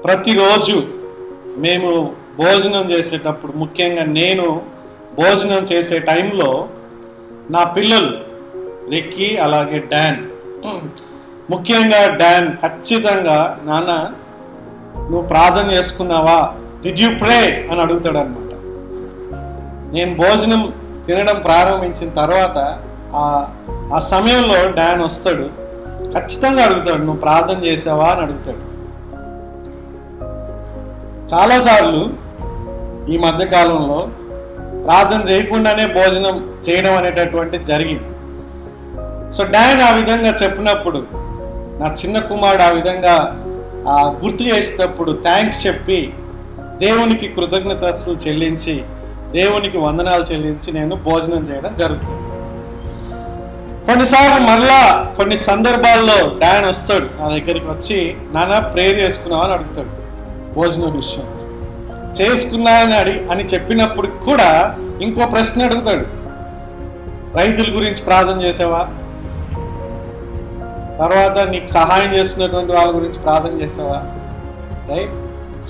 ప్రతిరోజు మేము భోజనం చేసేటప్పుడు, ముఖ్యంగా నేను భోజనం చేసే టైంలో నా పిల్లలు రిక్కీ అలాగే డాన్, ముఖ్యంగా డాన్ ఖచ్చితంగా నాన్న నువ్వు ప్రార్థన చేసుకున్నావా, డిడ్ యూ ప్రే అని అడుగుతాడు అనమాట. నేను భోజనం తినడం ప్రారంభించిన తర్వాత ఆ సమయంలో డాన్ వస్తాడు, ఖచ్చితంగా అడుగుతాడు నువ్వు ప్రార్థన చేసావా అని అడుగుతాడు. చాలాసార్లు ఈ మధ్యకాలంలో ప్రార్థన చేయకుండానే భోజనం చేయడం అనేటటువంటి జరిగింది. సో డాన్ ఆ విధంగా చెప్పినప్పుడు, నా చిన్న కుమారుడు ఆ విధంగా గుర్తు చేసేటప్పుడు థ్యాంక్స్ చెప్పి దేవునికి కృతజ్ఞతలు చెల్లించి, దేవునికి వందనాలు చెల్లించి నేను భోజనం చేయడం జరుగుతుంది. కొన్నిసార్లు మరలా కొన్ని సందర్భాల్లో డాన్ వస్తాడు నా దగ్గరికి వచ్చి, నాన్న ప్రేయర్ చేసుకున్నావా అని అడుగుతాడు. భోజనం విషయం చేసుకున్నా అని చెప్పినప్పుడు కూడా ఇంకో ప్రశ్న అడుగుతాడు, రైతుల గురించి ప్రార్థన చేసావా, తర్వాత నీకు సహాయం చేస్తున్నటువంటి వాళ్ళ గురించి ప్రార్థన చేసావా, రైట్,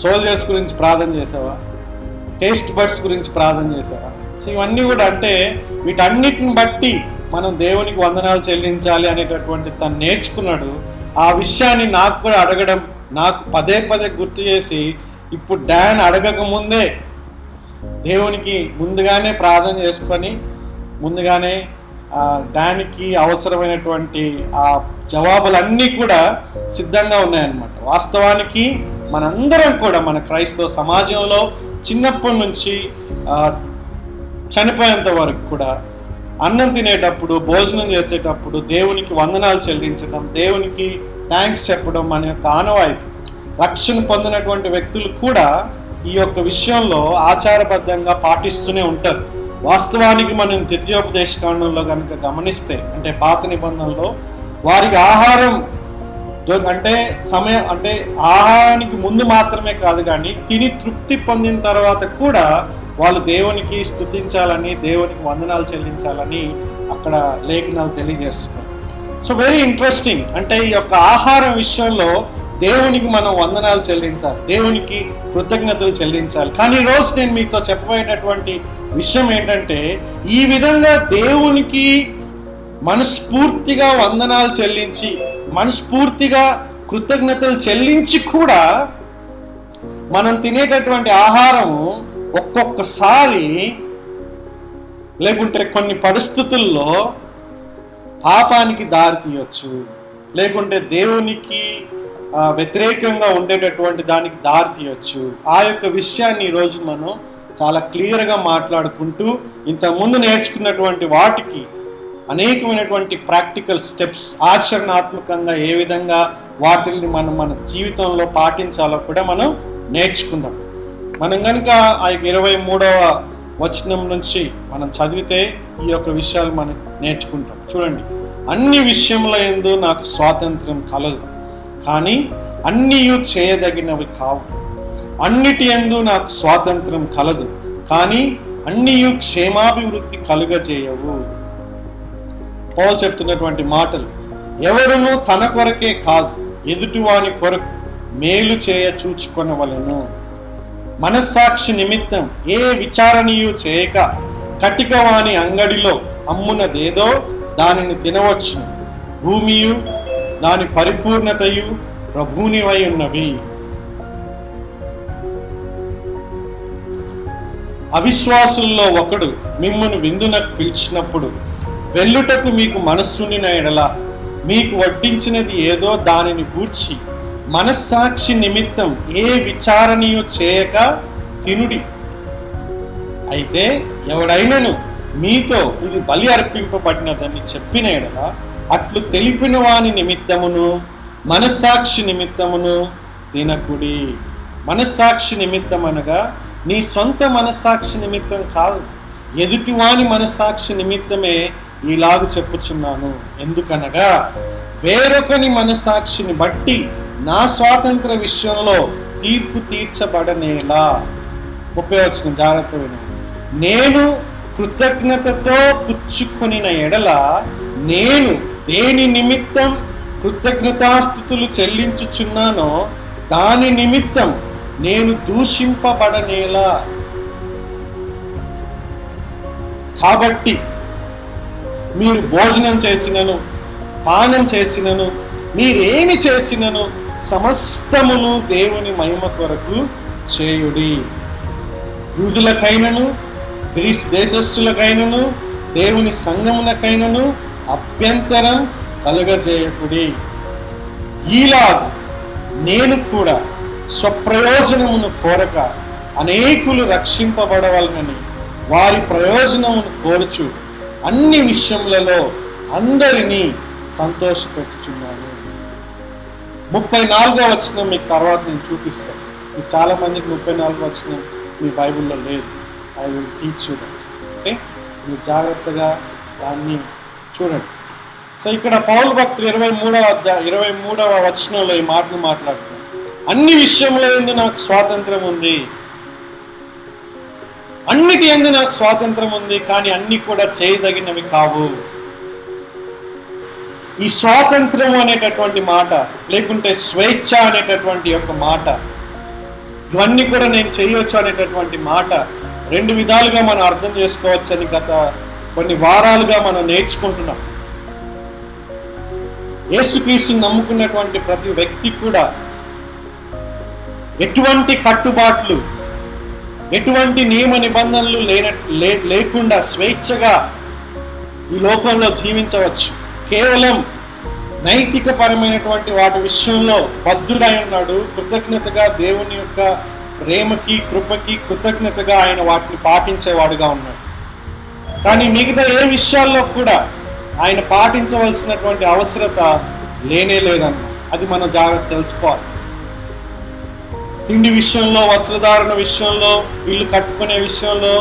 సోల్జర్స్ గురించి ప్రార్థన చేసావా, టేస్ట్ బడ్స్ గురించి ప్రార్థన చేసావా. సో ఇవన్నీ కూడా అంటే వీటన్నిటిని బట్టి మనం దేవునికి వందనాలు చెల్లించాలి అనేటటువంటి తను నేర్చుకున్నాడు. ఆ విషయాన్ని నాకు కూడా అడగడం, నాకు పదే పదే గుర్తు చేసి, ఇప్పుడు డాన్ అడగక ముందే దేవునికి ముందుగానే ప్రార్థన చేసుకొని ముందుగానే డాన్కి అవసరమైనటువంటి ఆ జవాబులన్నీ కూడా సిద్ధంగా ఉన్నాయన్నమాట. వాస్తవానికి మనందరం కూడా మన క్రైస్తవ సమాజంలో చిన్నప్పటి నుంచి చనిపోయేంత వరకు కూడా అన్నం తినేటప్పుడు, భోజనం చేసేటప్పుడు దేవునికి వందనాలు చెల్లించడం, దేవునికి థ్యాంక్స్ చెప్పడం మన యొక్క ఆనవాయితీ. రక్షణ పొందినటువంటి వ్యక్తులు కూడా ఈ యొక్క విషయంలో ఆచారబద్ధంగా పాటిస్తూనే ఉంటారు. వాస్తవానికి మనం ద్వితీయోపదేశ కాండంలో కనుక గమనిస్తే, అంటే పాత నిబంధనలో వారికి ఆహారం అంటే సమయం, అంటే ఆహారానికి ముందు మాత్రమే కాదు కానీ తిని తృప్తి పొందిన తర్వాత కూడా వాళ్ళు దేవునికి స్తుతించాలని, దేవునికి వందనాలు చెల్లించాలని అక్కడ లేఖనాలు తెలియజేస్తున్నారు. So very interesting. అంటే ఈ యొక్క ఆహారం విషయంలో దేవునికి మనం వందనాలు చెల్లించాలి, దేవునికి కృతజ్ఞతలు చెల్లించాలి. కానీ ఈరోజు నేను మీతో చెప్పబోయేటటువంటి విషయం ఏంటంటే, ఈ విధంగా దేవునికి మనస్ఫూర్తిగా వందనాలు చెల్లించి, మనస్ఫూర్తిగా కృతజ్ఞతలు చెల్లించి కూడా మనం తినేటటువంటి ఆహారము ఒక్కొక్కసారి లేకుంటే కొన్ని పరిస్థితుల్లో పాపానికి దారి తీయొచ్చు, లేకుంటే దేవునికి వ్యతిరేకంగా ఉండేటటువంటి దానికి దారి తీయొచ్చు. ఆ యొక్క విషయాన్ని ఈరోజు మనం చాలా క్లియర్గా మాట్లాడుకుంటూ ఇంతకుముందు నేర్చుకున్నటువంటి వాటికి అనేకమైనటువంటి ప్రాక్టికల్ స్టెప్స్, ఆచరణాత్మకంగా ఏ విధంగా వాటిని మనం మన జీవితంలో పాటించాలో కూడా మనం నేర్చుకుందాం. మనం కనుక ఆ 23వ వచనం నుంచి మనం చదివితే ఈ యొక్క విషయాలు మనం నేర్చుకుంటాం. చూడండి, అన్ని విషయముల యందు నాకు స్వాతంత్రం కలదు, కానీ అన్నీయు చేయదగినవి కావు. అన్నిటి యందు నాకు స్వాతంత్రం కలదు, కానీ అన్నీయు క్షేమాభివృద్ధి కలుగజేయవు. పౌలు చెప్తున్నటువంటి మాటలు, ఎవరును తన కొరకే కాదు ఎదుటివాని కొరకు మేలు చేయ చూచుకొనవలెను. మనస్సాక్షి నిమిత్తం ఏ విచారణయు చేయక కటికవాని అంగడిలో అమ్మునదేదో దానిని తినవచ్చును. భూమియు దాని పరిపూర్ణతయు ప్రభునివై ఉన్నవి. అవిశ్వాసుల్లో ఒకడు మిమ్మును విందునకు పిలిచినప్పుడు వెళ్ళుటకు మీకు మనస్సునిన ఎడల మీకు వడ్డించినది ఏదో దానిని గూర్చి మనస్సాక్షి నిమిత్తం ఏ విచారణయు చేయక తినుడి. అయితే ఎవడైనను మీతో ఇది బలి అర్పింపబడినదని చెప్పిన ఎడల అట్లు తెలిపిన వాని నిమిత్తమును మనస్సాక్షి నిమిత్తమును తినకుడి. మనస్సాక్షి నిమిత్తం అనగా నీ సొంత మనస్సాక్షి నిమిత్తం కాదు, ఎదుటివాని మనస్సాక్షి నిమిత్తమే ఈలాగు చెప్పుచున్నాను. ఎందుకనగా వేరొకని మనస్సాక్షిని బట్టి నా స్వాతంత్ర విషయంలో తీర్పు తీర్చబడనేలా. 30వ వచనం జాగ్రత్త వినండి. నేను కృతజ్ఞతతో పుచ్చుకొనిన ఎడల నేను దేని నిమిత్తం కృతజ్ఞతాస్తుతులు చెల్లించుచున్నానో దాని నిమిత్తం నేను దూషింపబడనేలా. కాబట్టి మీరు భోజనం చేసినను, పానం చేసినను, మీరేమి చేసినను సమస్తమును దేవుని మహిమ కొరకు చేయుడి. యూదులకైనను గ్రీసు దేశస్థులకైనను దేవుని సంఘమునకైనను అభ్యంతరం కలుగజేయకుడి. ఇలా నేను కూడా స్వప్రయోజనమును కోరక అనేకులు రక్షింపబడవలనని వారి ప్రయోజనమును కోరుచు అన్ని విషయములలో అందరినీ సంతోషపెట్టుచున్నాను. 34వ వచనం మీకు తర్వాత నేను చూపిస్తాను. మీకు చాలా మందికి 34వ వచనం మీ బైబిల్లో లేదు. I will teach you that. Okay, మీరు జాగ్రత్తగా దాన్ని చూడండి. సో ఇక్కడ పౌలు భక్తులు 23వ వచనంలో ఈ మాటలు మాట్లాడుతున్నారు. అన్ని విషయంలో యందు నాకు స్వాతంత్రం ఉంది, అన్నిటి యందు నాకు స్వాతంత్రం ఉంది, కానీ అన్ని కూడా చేయదగినవి కావు. ఈ స్వాతంత్రం అనేటటువంటి మాట, లేకుంటే స్వేచ్ఛ అనేటటువంటి యొక్క మాట, ఇవన్నీ కూడా నేను చేయొచ్చు అనేటటువంటి మాట రెండు విధాలుగా మనం అర్థం చేసుకోవచ్చని గత కొన్ని వారాలుగా మనం నేర్చుకుంటున్నాం. యేసుక్రీస్తుని నమ్ముకున్నటువంటి ప్రతి వ్యక్తి కూడా ఎటువంటి కట్టుబాట్లు, ఎటువంటి నియమ నిబంధనలు లేకుండా స్వేచ్ఛగా ఈ లోకంలో జీవించవచ్చు. కేవలం నైతిక పరమైనటువంటి వాటి విషయంలో బద్ధుడై ఉన్నాడు. కృతజ్ఞతగా దేవుని యొక్క ప్రేమకి, కృపకి కృతజ్ఞతగా ఆయన వాటిని పాటించేవాడుగా ఉన్నాడు. కానీ మిగతా ఏ విషయాల్లో కూడా ఆయన పాటించవలసినటువంటి అవసరత లేనే లేదన్న అది మనం జాగ్రత్త తెలుసుకోవాలి. తిండి విషయంలో, వస్త్రధారణ విషయంలో, ఇల్లు కట్టుకునే విషయంలో,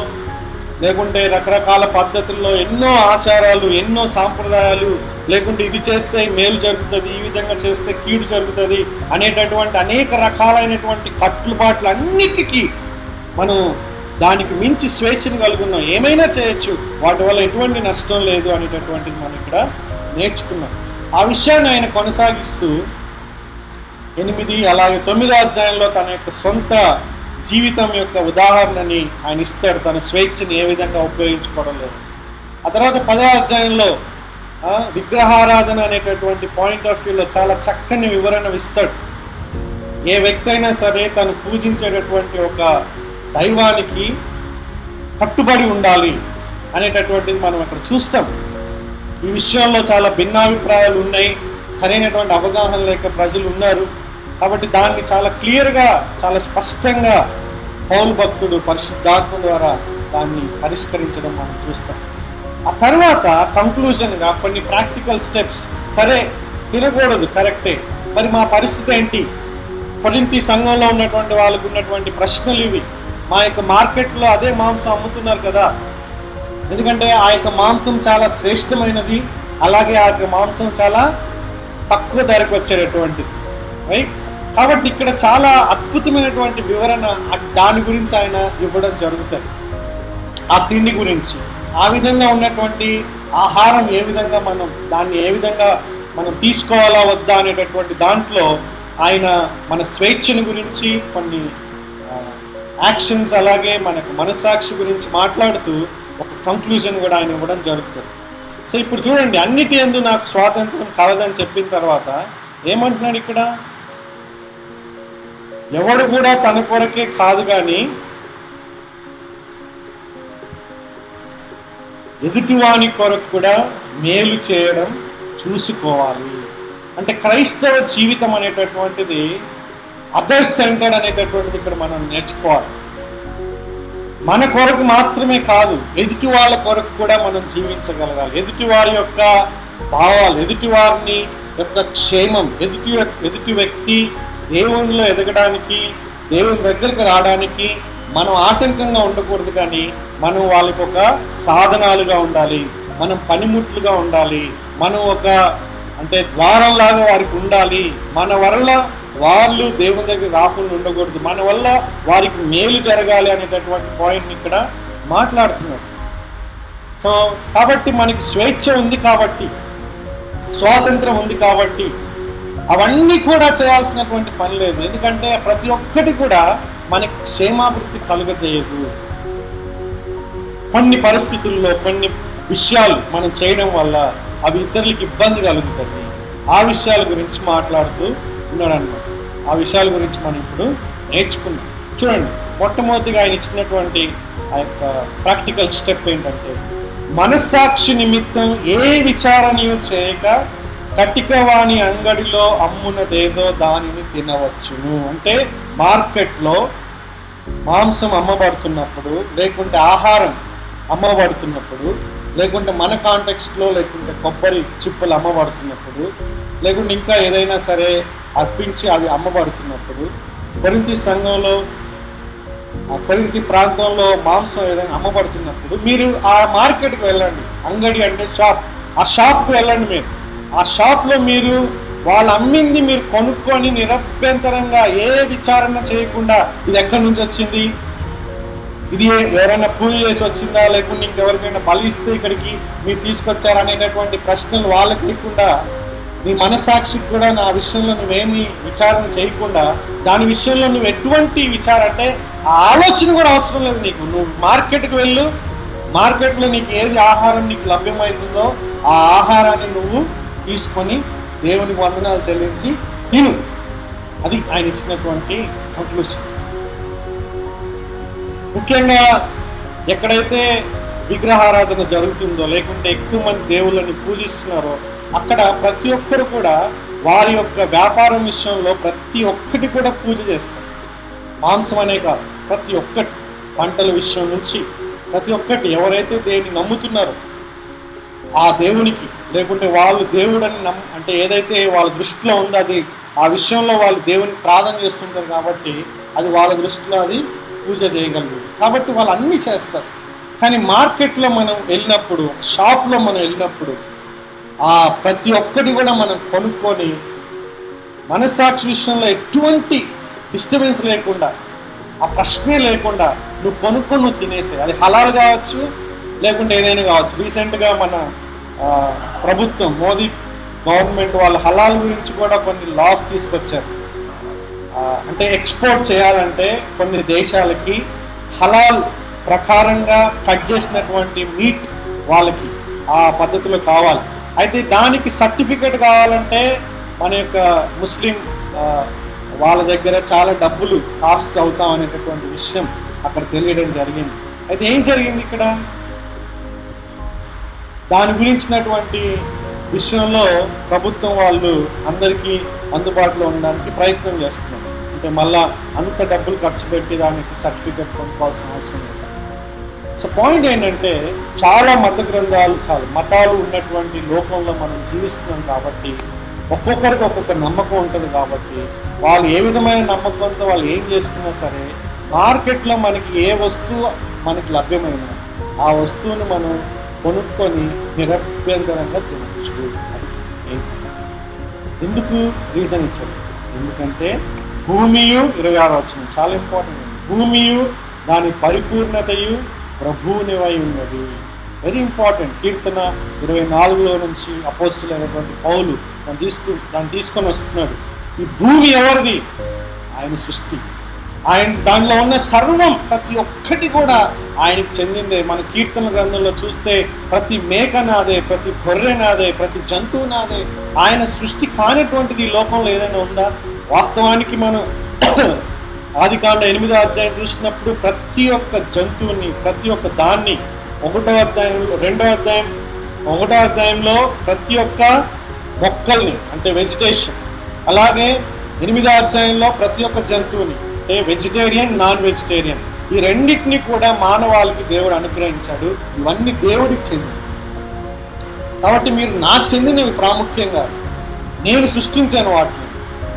లేకుంటే రకరకాల పద్ధతుల్లో ఎన్నో ఆచారాలు, ఎన్నో సాంప్రదాయాలు, లేకుంటే ఇది చేస్తే మేలు జరుగుతుంది, ఈ విధంగా చేస్తే కీడు జరుగుతుంది అనేటటువంటి అనేక రకాలైనటువంటి కట్టుబాట్లు అన్నిటికీ మనం దానికి మించి స్వేచ్ఛను కలుగున్నాం. ఏమైనా చేయొచ్చు, వాటి వల్ల ఎటువంటి నష్టం లేదు అనేటటువంటిది మనం ఇక్కడ నేర్చుకున్నాం. ఆ విషయాన్ని ఆయన కొనసాగిస్తూ 8 అలాగే 9వ అధ్యాయంలో తన యొక్క సొంత జీవితం యొక్క ఉదాహరణని ఆయన ఇస్తాడు, తన స్వేచ్ఛని ఏ విధంగా ఉపయోగించుకోవడం లేదు. ఆ తర్వాత 10వ అధ్యాయంలో విగ్రహారాధన అనేటటువంటి పాయింట్ ఆఫ్ వ్యూలో చాలా చక్కని వివరణ ఇస్తాడు. ఏ వ్యక్తి అయినా సరే తను పూజించేటటువంటి ఒక దైవానికి కట్టుబడి ఉండాలి అనేటటువంటిది మనం అక్కడ చూస్తాం. ఈ విషయంలో చాలా భిన్నాభిప్రాయాలు ఉన్నాయి, సరైనటువంటి అవగాహన లేక ప్రజలు ఉన్నారు. కాబట్టి దాన్ని చాలా క్లియర్గా, చాలా స్పష్టంగా పౌలు భక్తుడు పరిశుద్ధాత్మ ద్వారా దాన్ని పరిష్కరించడం మనం చూస్తాం. ఆ తర్వాత కంక్లూజన్గా కొన్ని ప్రాక్టికల్ స్టెప్స్. సరే, తినకూడదు, కరెక్టే, మరి మా పరిస్థితి ఏంటి? కొరింథీ సంఘంలో ఉన్నటువంటి వాళ్ళకు ఉన్నటువంటి ప్రశ్నలు ఇవి. మా యొక్క మార్కెట్లో అదే మాంసం అమ్ముతున్నారు కదా, ఎందుకంటే ఆ యొక్క మాంసం చాలా శ్రేష్టమైనది, అలాగే ఆ యొక్క మాంసం చాలా తక్కువ ధరకు వచ్చేటటువంటిది, రైట్? కాబట్టి ఇక్కడ చాలా అద్భుతమైనటువంటి వివరణ దాని గురించి ఆయన ఇవ్వడం జరుగుతుంది. ఆ తిండి గురించి, ఆ విధంగా ఉన్నటువంటి ఆహారం ఏ విధంగా దాన్ని ఏ విధంగా మనం తీసుకోవాలా వద్దా అనేటటువంటి దాంట్లో ఆయన మన స్వేచ్ఛను గురించి, కొన్ని యాక్షన్స్, అలాగే మనకు మనస్సాక్షి గురించి మాట్లాడుతూ ఒక కంక్లూజన్ కూడా ఆయన ఇవ్వడం జరుగుతుంది. సో ఇప్పుడు చూడండి, అన్నిటి యందు నాకు స్వాతంత్రం కలదని చెప్పిన తర్వాత ఏమంటున్నాడు ఇక్కడ? ఎవడు కూడా తన కొరకే కాదు కానీ ఎదుటివాని కొరకు కూడా మేలు చేయడం చూసుకోవాలి. అంటే క్రైస్తవ జీవితం అనేటటువంటిది అదర్స్ సెంటర్డ్ అనేటటువంటిది ఇక్కడ మనం నేర్చుకోవాలి. మన కొరకు మాత్రమే కాదు, ఎదుటి వాళ్ళ కొరకు కూడా మనం జీవించగలగాలి. ఎదుటి వారి యొక్క భావాలు, ఎదుటి వారిని యొక్క క్షేమం, ఎదుటి వ్యక్తి దేవునిలో ఎదగడానికి, దేవుని దగ్గరికి రావడానికి మనం ఆటంకంగా ఉండకూడదు, కానీ మనం వాళ్ళకి ఒక సాధనాలుగా ఉండాలి, మనం పనిముట్లుగా ఉండాలి, మనం ఒక ద్వారంలాగా వారికి ఉండాలి. మన వల్ల వాళ్ళు దేవుని దగ్గర రాకుండా ఉండకూడదు, మన వల్ల వారికి మేలు జరగాలి అనేటటువంటి పాయింట్ని ఇక్కడ మాట్లాడుతున్నారు. సో కాబట్టి మనకి స్వేచ్ఛ ఉంది కాబట్టి, స్వాతంత్రం ఉంది కాబట్టి అవన్నీ కూడా చేయాల్సినటువంటి పని లేదు. ఎందుకంటే ప్రతి ఒక్కటి కూడా మనకి క్షేమాభివృద్ధి కలుగజేయదు. కొన్ని పరిస్థితుల్లో కొన్ని విషయాలు మనం చేయడం వల్ల అవి ఇతరులకు ఇబ్బంది కలుగుతుంది. ఆ విషయాల గురించి మాట్లాడుతూ ఉన్నాడు అన్నమాట. ఆ విషయాల గురించి మనం ఇప్పుడు నేర్చుకున్నాం. చూడండి, మొట్టమొదటిగా ఆయన ఇచ్చినటువంటి ఆ యొక్క ప్రాక్టికల్ స్టెప్ ఏంటంటే, మనస్సాక్షి నిమిత్తం ఏ విచారణయు చేయక కటికవాణి అంగడిలో అమ్మునదేదో దానిని తినవచ్చును. అంటే మార్కెట్లో మాంసం అమ్మబడుతున్నప్పుడు, లేకుంటే ఆహారం అమ్మబడుతున్నప్పుడు, లేకుంటే మన కాంటెక్స్ట్లో లేకుంటే కొబ్బరి చిప్పలు అమ్మబడుతున్నప్పుడు, లేకుంటే ఇంకా ఏదైనా సరే అర్పించి అవి అమ్మబడుతున్నప్పుడు, కొరింథీ సంఘంలో ఆ కొరింథీ ప్రాంతంలో మాంసం ఏదైనా అమ్మబడుతున్నప్పుడు మీరు ఆ మార్కెట్కి వెళ్ళండి. అంగడి అంటే షాప్. ఆ షాప్కి వెళ్ళండి. మీరు ఆ షాప్లో మీరు వాళ్ళు అమ్మింది మీరు కొనుక్కొని నిరభ్యంతరంగా ఏ విచారణ చేయకుండా ఇది ఎక్కడి నుంచి వచ్చింది, ఇది ఎవరైనా పూజ చేసి వచ్చిందా, లేకుంటే ఇంకెవరికైనా బలిస్తే ఇక్కడికి మీరు తీసుకొచ్చారా అనేటటువంటి ప్రశ్నలు వాళ్ళకి లేకుండా, నీ మనస్సాక్షికి కూడా నా విషయంలో నువ్వేమి విచారణ చేయకుండా, దాని విషయంలో నువ్వు ఎటువంటి విచారణ అంటే ఆ ఆలోచన కూడా అవసరం లేదు నీకు. నువ్వు మార్కెట్కి వెళ్ళు, మార్కెట్లో నీకు ఏది ఆహారం నీకు లభ్యమవుతుందో ఆ ఆహారాన్ని నువ్వు తీసుకొని దేవునికి వందనాలు చెల్లించి తిను. అది ఆయన ఇచ్చినటువంటి కంక్లూషన్. ముఖ్యంగా ఎక్కడైతే విగ్రహారాధన జరుగుతుందో, లేకుంటే ఎక్కువ మంది దేవుళ్ళని పూజిస్తున్నారో అక్కడ ప్రతి ఒక్కరు కూడా వారి యొక్క వ్యాపారం విషయంలో ప్రతి ఒక్కటి కూడా పూజ చేస్తారు. మాంసం అనే కాదు, ప్రతి ఒక్కటి, పంటల విషయం నుంచి ప్రతి ఒక్కటి ఎవరైతే దేవుని నమ్ముతున్నారో ఆ దేవునికి, లేకుంటే వాళ్ళు దేవుడని అంటే ఏదైతే వాళ్ళ దృష్టిలో ఉందో అది ఆ విషయంలో వాళ్ళు దేవుని ప్రార్థన చేస్తుంటారు కాబట్టి అది వాళ్ళ దృష్టిలో అది పూజ చేయగలరు. కాబట్టి వాళ్ళు అన్నీ చేస్తారు. కానీ మార్కెట్లో మనం వెళ్ళినప్పుడు, షాప్లో మనం వెళ్ళినప్పుడు ఆ ప్రతి ఒక్కటి కూడా మనం కొనుక్కొని మనస్సాక్షి విషయంలో ఎటువంటి డిస్టర్బెన్స్ లేకుండా, ఆ ప్రశ్నే లేకుండా నువ్వు కొనుక్కొని నువ్వు తినేసే. అది హలాల్ కావచ్చు, లేకుంటే ఏదైనా కావచ్చు. రీసెంట్గా మన ప్రభుత్వం, మోదీ గవర్నమెంట్ వాళ్ళు హలాల్ గురించి కూడా కొన్ని లాస్ తీసుకొచ్చారు. అంటే ఎక్స్పోర్ట్ చేయాలంటే కొన్ని దేశాలకి హలాల్ ప్రకారంగా కట్ చేసినటువంటి మీట్ వాళ్ళకి ఆ పద్ధతిలో కావాలి. అయితే దానికి సర్టిఫికేట్ కావాలంటే మన యొక్క ముస్లిం వాళ్ళ దగ్గర చాలా డబ్బులు కాస్ట్ అవుతాం అనేటటువంటి విషయం అక్కడ తెలియడం జరిగింది. అయితే ఏం జరిగింది ఇక్కడ, దాని గురించినటువంటి విషయంలో ప్రభుత్వం వాళ్ళు అందరికీ అందుబాటులో ఉండడానికి ప్రయత్నం చేస్తున్నారు. అంటే మళ్ళా అంత డబ్బులు ఖర్చు పెట్టి దానికి సర్టిఫికేట్ కొనుక్కోవాల్సిన అవసరం లేదు. సో పాయింట్ ఏంటంటే, చాలా మత గ్రంథాలు, చాలా మతాలు ఉన్నటువంటి లోకంలో మనం జీవిస్తున్నాం కాబట్టి ఒక్కొక్కరికి ఒక్కొక్క నమ్మకం ఉంటుంది. కాబట్టి వాళ్ళు ఏ విధమైన నమ్మకంతో వాళ్ళు ఏం చేసుకున్నా సరే మార్కెట్లో మనకి ఏ వస్తువు మనకి లభ్యమైనా ఆ వస్తువుని మనం కొనుక్కొని నిరభ్యంతరంగా తినచ్చు. అది ఎందుకు రీజన్ ఇచ్చారు, ఎందుకంటే భూమియు 26 వచ్చింది, చాలా ఇంపార్టెంట్. భూమియు దాని పరిపూర్ణతయు ప్రభువునివై ఉన్నది. Very important. కీర్తన 24లో నుంచి అపోస్తలుడైనటువంటి పౌలు దాన్ని తీసుకొని వస్తున్నాడు. ఈ భూమి ఎవరిది? ఆయన సృష్టి. ఆయన దానిలో ఉన్న సర్వం ప్రతి ఒక్కటి కూడా ఆయనకు చెందిందే. మన కీర్తన గ్రంథంలో చూస్తే ప్రతి మేక నాదే, ప్రతి గొర్రె నాదే, ప్రతి జంతువు నాదే. ఆయన సృష్టి కానటువంటిది ఈ లోకంలో ఏదైనా ఉందా? వాస్తవానికి మనం ఆదికాండ 8వ అధ్యాయం చూసినప్పుడు ప్రతి ఒక్క జంతువుని, ప్రతి ఒక్క దాన్ని 1వ అధ్యాయంలో, 1వ అధ్యాయంలో ప్రతి ఒక్క మొక్కల్ని అంటే వెజిటేషన్, అలాగే 8వ అధ్యాయంలో ప్రతి ఒక్క జంతువుని అంటే వెజిటేరియన్, నాన్ వెజిటేరియన్, ఈ రెండింటిని కూడా మానవాళికి దేవుడు అనుగ్రహించాడు. ఇవన్నీ దేవుడికి చెందినవి. కాబట్టి మీరు నాకు చెందినవి ప్రాముఖ్యంగా నేను సృష్టించాను వాటిని,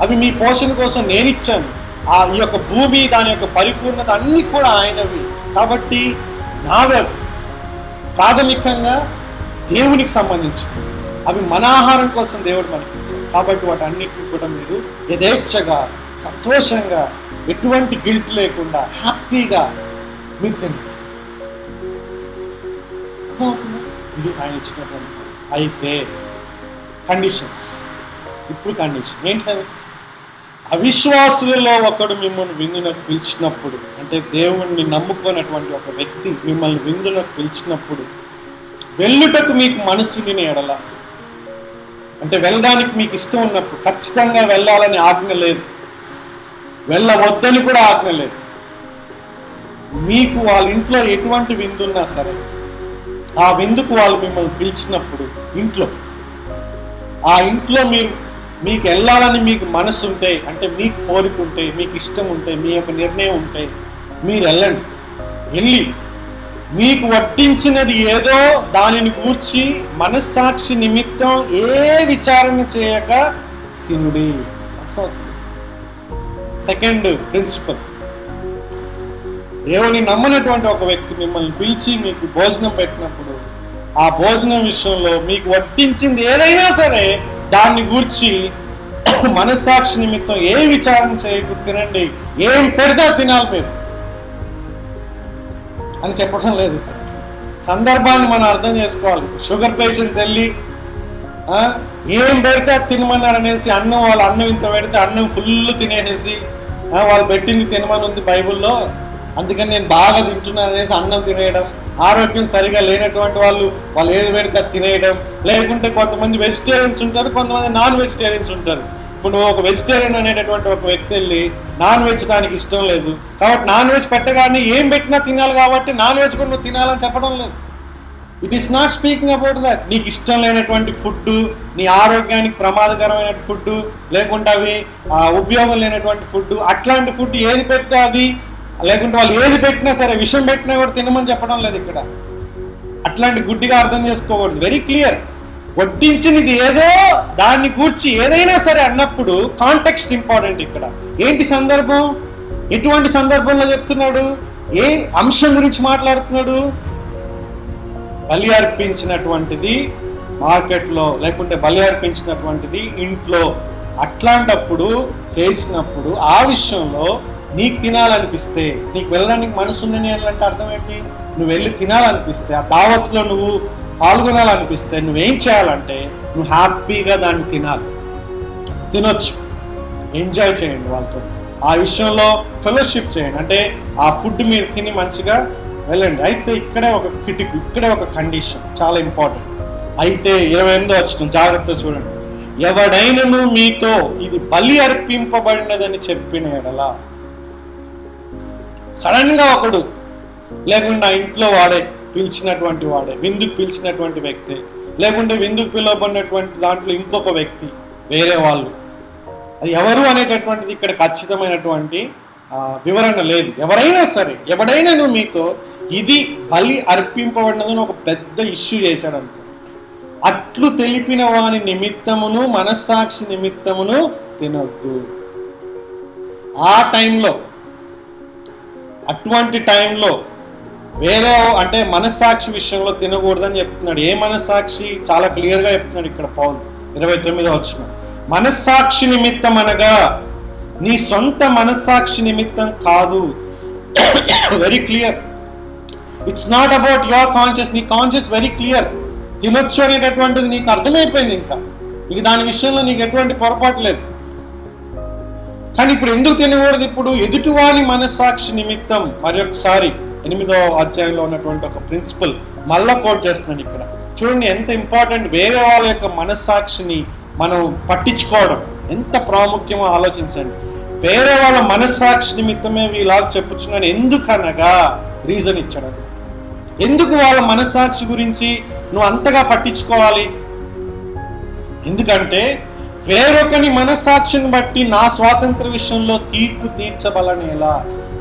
అవి మీ పోషణ కోసం నేను ఇచ్చాను. ఈ యొక్క భూమి, దాని యొక్క పరిపూర్ణత అన్నీ కూడా ఆయనవి. కాబట్టి నావే ప్రాథమికంగా దేవునికి సంబంధించింది. అవి మన ఆహారం కోసం దేవుడు మనకి ఇచ్చాడు. కాబట్టి వాటన్నిటిని కూడా మీరు యథేచ్ఛగా, సంతోషంగా, ఎటువంటి గిల్ట్ లేకుండా హ్యాపీగా మీరు తినండి. ఇది ఆయన ఇచ్చినటువంటి. అయితే కండిషన్స్, ఇప్పుడు కండిషన్ ఏంటది? అవిశ్వాసులలో ఒకడు మిమ్మల్ని విందునకు పిలిచినప్పుడు, అంటే దేవుణ్ణి నమ్ముకున్నటువంటి ఒక వ్యక్తి మిమ్మల్ని విందునకు పిలిచినప్పుడు వెళ్ళుటకు మీకు మనస్సుని ఎడల, అంటే వెళ్ళడానికి మీకు ఇష్టం ఉన్నప్పుడు, ఖచ్చితంగా వెళ్ళాలని ఆజ్ఞ లేదు, వెళ్ళవద్దని కూడా ఆజ్ఞ లేదు, మీకు వాళ్ళ ఇంట్లో ఎటువంటి విందున్నా సరే ఆ విందుకు వాళ్ళు మిమ్మల్ని పిలిచినప్పుడు ఇంట్లో, ఆ ఇంట్లో మీకు వెళ్ళాలని మీకు మనసు ఉంటే, అంటే మీకు కోరిక ఉంటే, మీకు ఇష్టం ఉంటే, మీ యొక్క నిర్ణయం ఉంటే మీరు వెళ్ళండి. వెళ్ళి మీకు వడ్డించినది ఏదో దానిని గూర్చి మనస్సాక్షి నిమిత్తం ఏ విచారణ చేయక తినుడి. సెకండ్ ప్రిన్సిపల్, దేవుని నమ్మనటువంటి ఒక వ్యక్తి మిమ్మల్ని పిలిచి మీకు భోజనం పెట్టినప్పుడు ఆ భోజనం విషయంలో మీకు వడ్డించింది ఏదైనా సరే దాన్ని గూర్చి మనస్సాక్షి నిమిత్తం ఏ విచారణ చేయకు తినండి, ఏం పెడితే తినాలి మీరు అని చెప్పడం లేదు. సందర్భాన్ని మనం అర్థం చేసుకోవాలి. షుగర్ పేషెంట్స్ వెళ్ళి ఏం పెడితే తినమన్నారు అనేసి వాళ్ళు అన్నం ఇంత పెడితే అన్నం ఫుల్ తినేసేసి వాళ్ళు పెట్టింది తినమని ఉంది బైబుల్లో, అందుకని నేను బాగా తింటున్నాను అనేసి అన్నం తినేయడం, ఆరోగ్యం సరిగా లేనటువంటి వాళ్ళు ఏది పెడితే తినేయడం. లేకుంటే కొంతమంది వెజిటేరియన్స్ ఉంటారు, కొంతమంది నాన్ వెజిటేరియన్స్ ఉంటారు. ఇప్పుడు నువ్వు ఒక వెజిటేరియన్ అనేటటువంటి ఒక వ్యక్తి వెళ్ళి నాన్ వెజ్ దానికి ఇష్టం లేదు కాబట్టి నాన్ వెజ్ పెట్టగానే ఏం పెట్టినా తినాలి కాబట్టి నాన్ వెజ్ కూడా నువ్వు తినాలని చెప్పడం లేదు. It is not speaking about that. నీకు ఇష్టం లేనటువంటి ఫుడ్, నీ ఆరోగ్యానికి ప్రమాదకరమైన ఫుడ్, లేకుంటే అవి ఉపయోగం లేనటువంటి ఫుడ్, అట్లాంటి ఫుడ్ ఏది పెడితే అది, లేకుంటే వాళ్ళు ఏది పెట్టినా సరే విషం పెట్టినా కూడా తినమని చెప్పడం లేదు ఇక్కడ. అట్లాంటి గుడ్డిగా అర్థం చేసుకోకూడదు. Very clear. వడ్డించినది ఏదో దాన్ని గూర్చి ఏదైనా సరే అన్నప్పుడు కాంటెక్స్ట్ ఇంపార్టెంట్. ఇక్కడ ఏంటి సందర్భం, ఎటువంటి సందర్భంలో చెప్తున్నాడు, ఏ అంశం గురించి మాట్లాడుతున్నాడు? బలి అర్పించినటువంటిది మార్కెట్లో, లేకుంటే బలి అర్పించినటువంటిది ఇంట్లో. అట్లాంటప్పుడు చేసినప్పుడు ఆ విషయంలో నీకు తినాలనిపిస్తే, నీకు వెళ్ళడానికి మనసు ఉందని అంటే అర్థం ఏంటి? నువ్వు వెళ్ళి తినాలనిపిస్తే, ఆ దావత్లో నువ్వు పాల్గొనాలనిపిస్తే నువ్వేం చేయాలంటే నువ్వు హ్యాపీగా దాన్ని తినొచ్చు, ఎంజాయ్ చేయండి వాళ్ళతో, ఆ విషయంలో ఫెలోషిప్ చేయండి, అంటే ఆ ఫుడ్ మీరు తిని మంచిగా వెళ్ళండి. అయితే ఇక్కడే ఒక కిటికీ, ఇక్కడే ఒక కండిషన్ చాలా ఇంపార్టెంట్. అయితే 28వ వచనం జాగ్రత్తగా చూడండి. ఎవడైనను మీతో ఇది బలి అర్పింపబడినదని చెప్పిన ఎడల, సడన్ గా ఒకడు, లేకుండా ఇంట్లో వాడే పిలిచినటువంటి వాడే, విందుకు పిలిచినటువంటి వ్యక్తి, లేకుంటే విందుకు పిలువబడినటువంటి దాంట్లో ఇంకొక వ్యక్తి, వేరే వాళ్ళు, అది ఎవరు అనేటటువంటిది ఇక్కడ ఖచ్చితమైనటువంటి వివరణ లేదు. ఎవరైనా సరే, ఎవడైనా మీతో ఇది బలి అర్పింపబడినదని ఒక పెద్ద ఇష్యూ చేశాడు అనుకో, అట్లు తెలిపిన వాని నిమిత్తమును మనస్సాక్షి నిమిత్తమును తినొద్దు. ఆ టైంలో, అటువంటి టైంలో వేరే, అంటే మనస్సాక్షి విషయంలో తినకూడదని చెప్తున్నాడు. ఏ మనస్సాక్షి? చాలా క్లియర్గా చెప్తున్నాడు ఇక్కడ పౌలు 29వ వచనం. మనస్సాక్షి నిమిత్తం అనగా నీ సొంత మనస్సాక్షి నిమిత్తం కాదు. Very clear. It's not about your conscious. నీ కాన్షియస్ వెరీ క్లియర్, తినొచ్చు అనేటటువంటిది నీకు అర్థమైపోయింది. ఇంకా దాని విషయంలో నీకు ఎటువంటి పొరపాటు లేదు. కానీ ఇప్పుడు ఎందుకు తినకూడదు? ఇప్పుడు ఎదుటివాని మనస్సాక్షి నిమిత్తం. మరొకసారి 8వ అధ్యాయంలో ఉన్నటువంటి ఒక ప్రిన్సిపల్ మళ్ళా కోట్ చేస్తున్నాడు ఇక్కడ. చూడండి ఎంత ఇంపార్టెంట్. వేరే వాళ్ళ యొక్క మనస్సాక్షిని మనం పట్టించుకోవడం ఎంత ప్రాముఖ్యమో ఆలోచించండి. వేరే వాళ్ళ మనస్సాక్షి నిమిత్తమే ఇలా చెప్పుచున్నాను. ఎందుకనగా రీజన్ ఇచ్చాడు. ఎందుకు వాళ్ళ మనస్సాక్షి గురించి నువ్వు అంతగా పట్టించుకోవాలి? ఎందుకంటే వేరొకని మనస్సాక్షిని బట్టి నా స్వాతంత్ర విషయంలో తీర్పు తీర్చబలనేలా.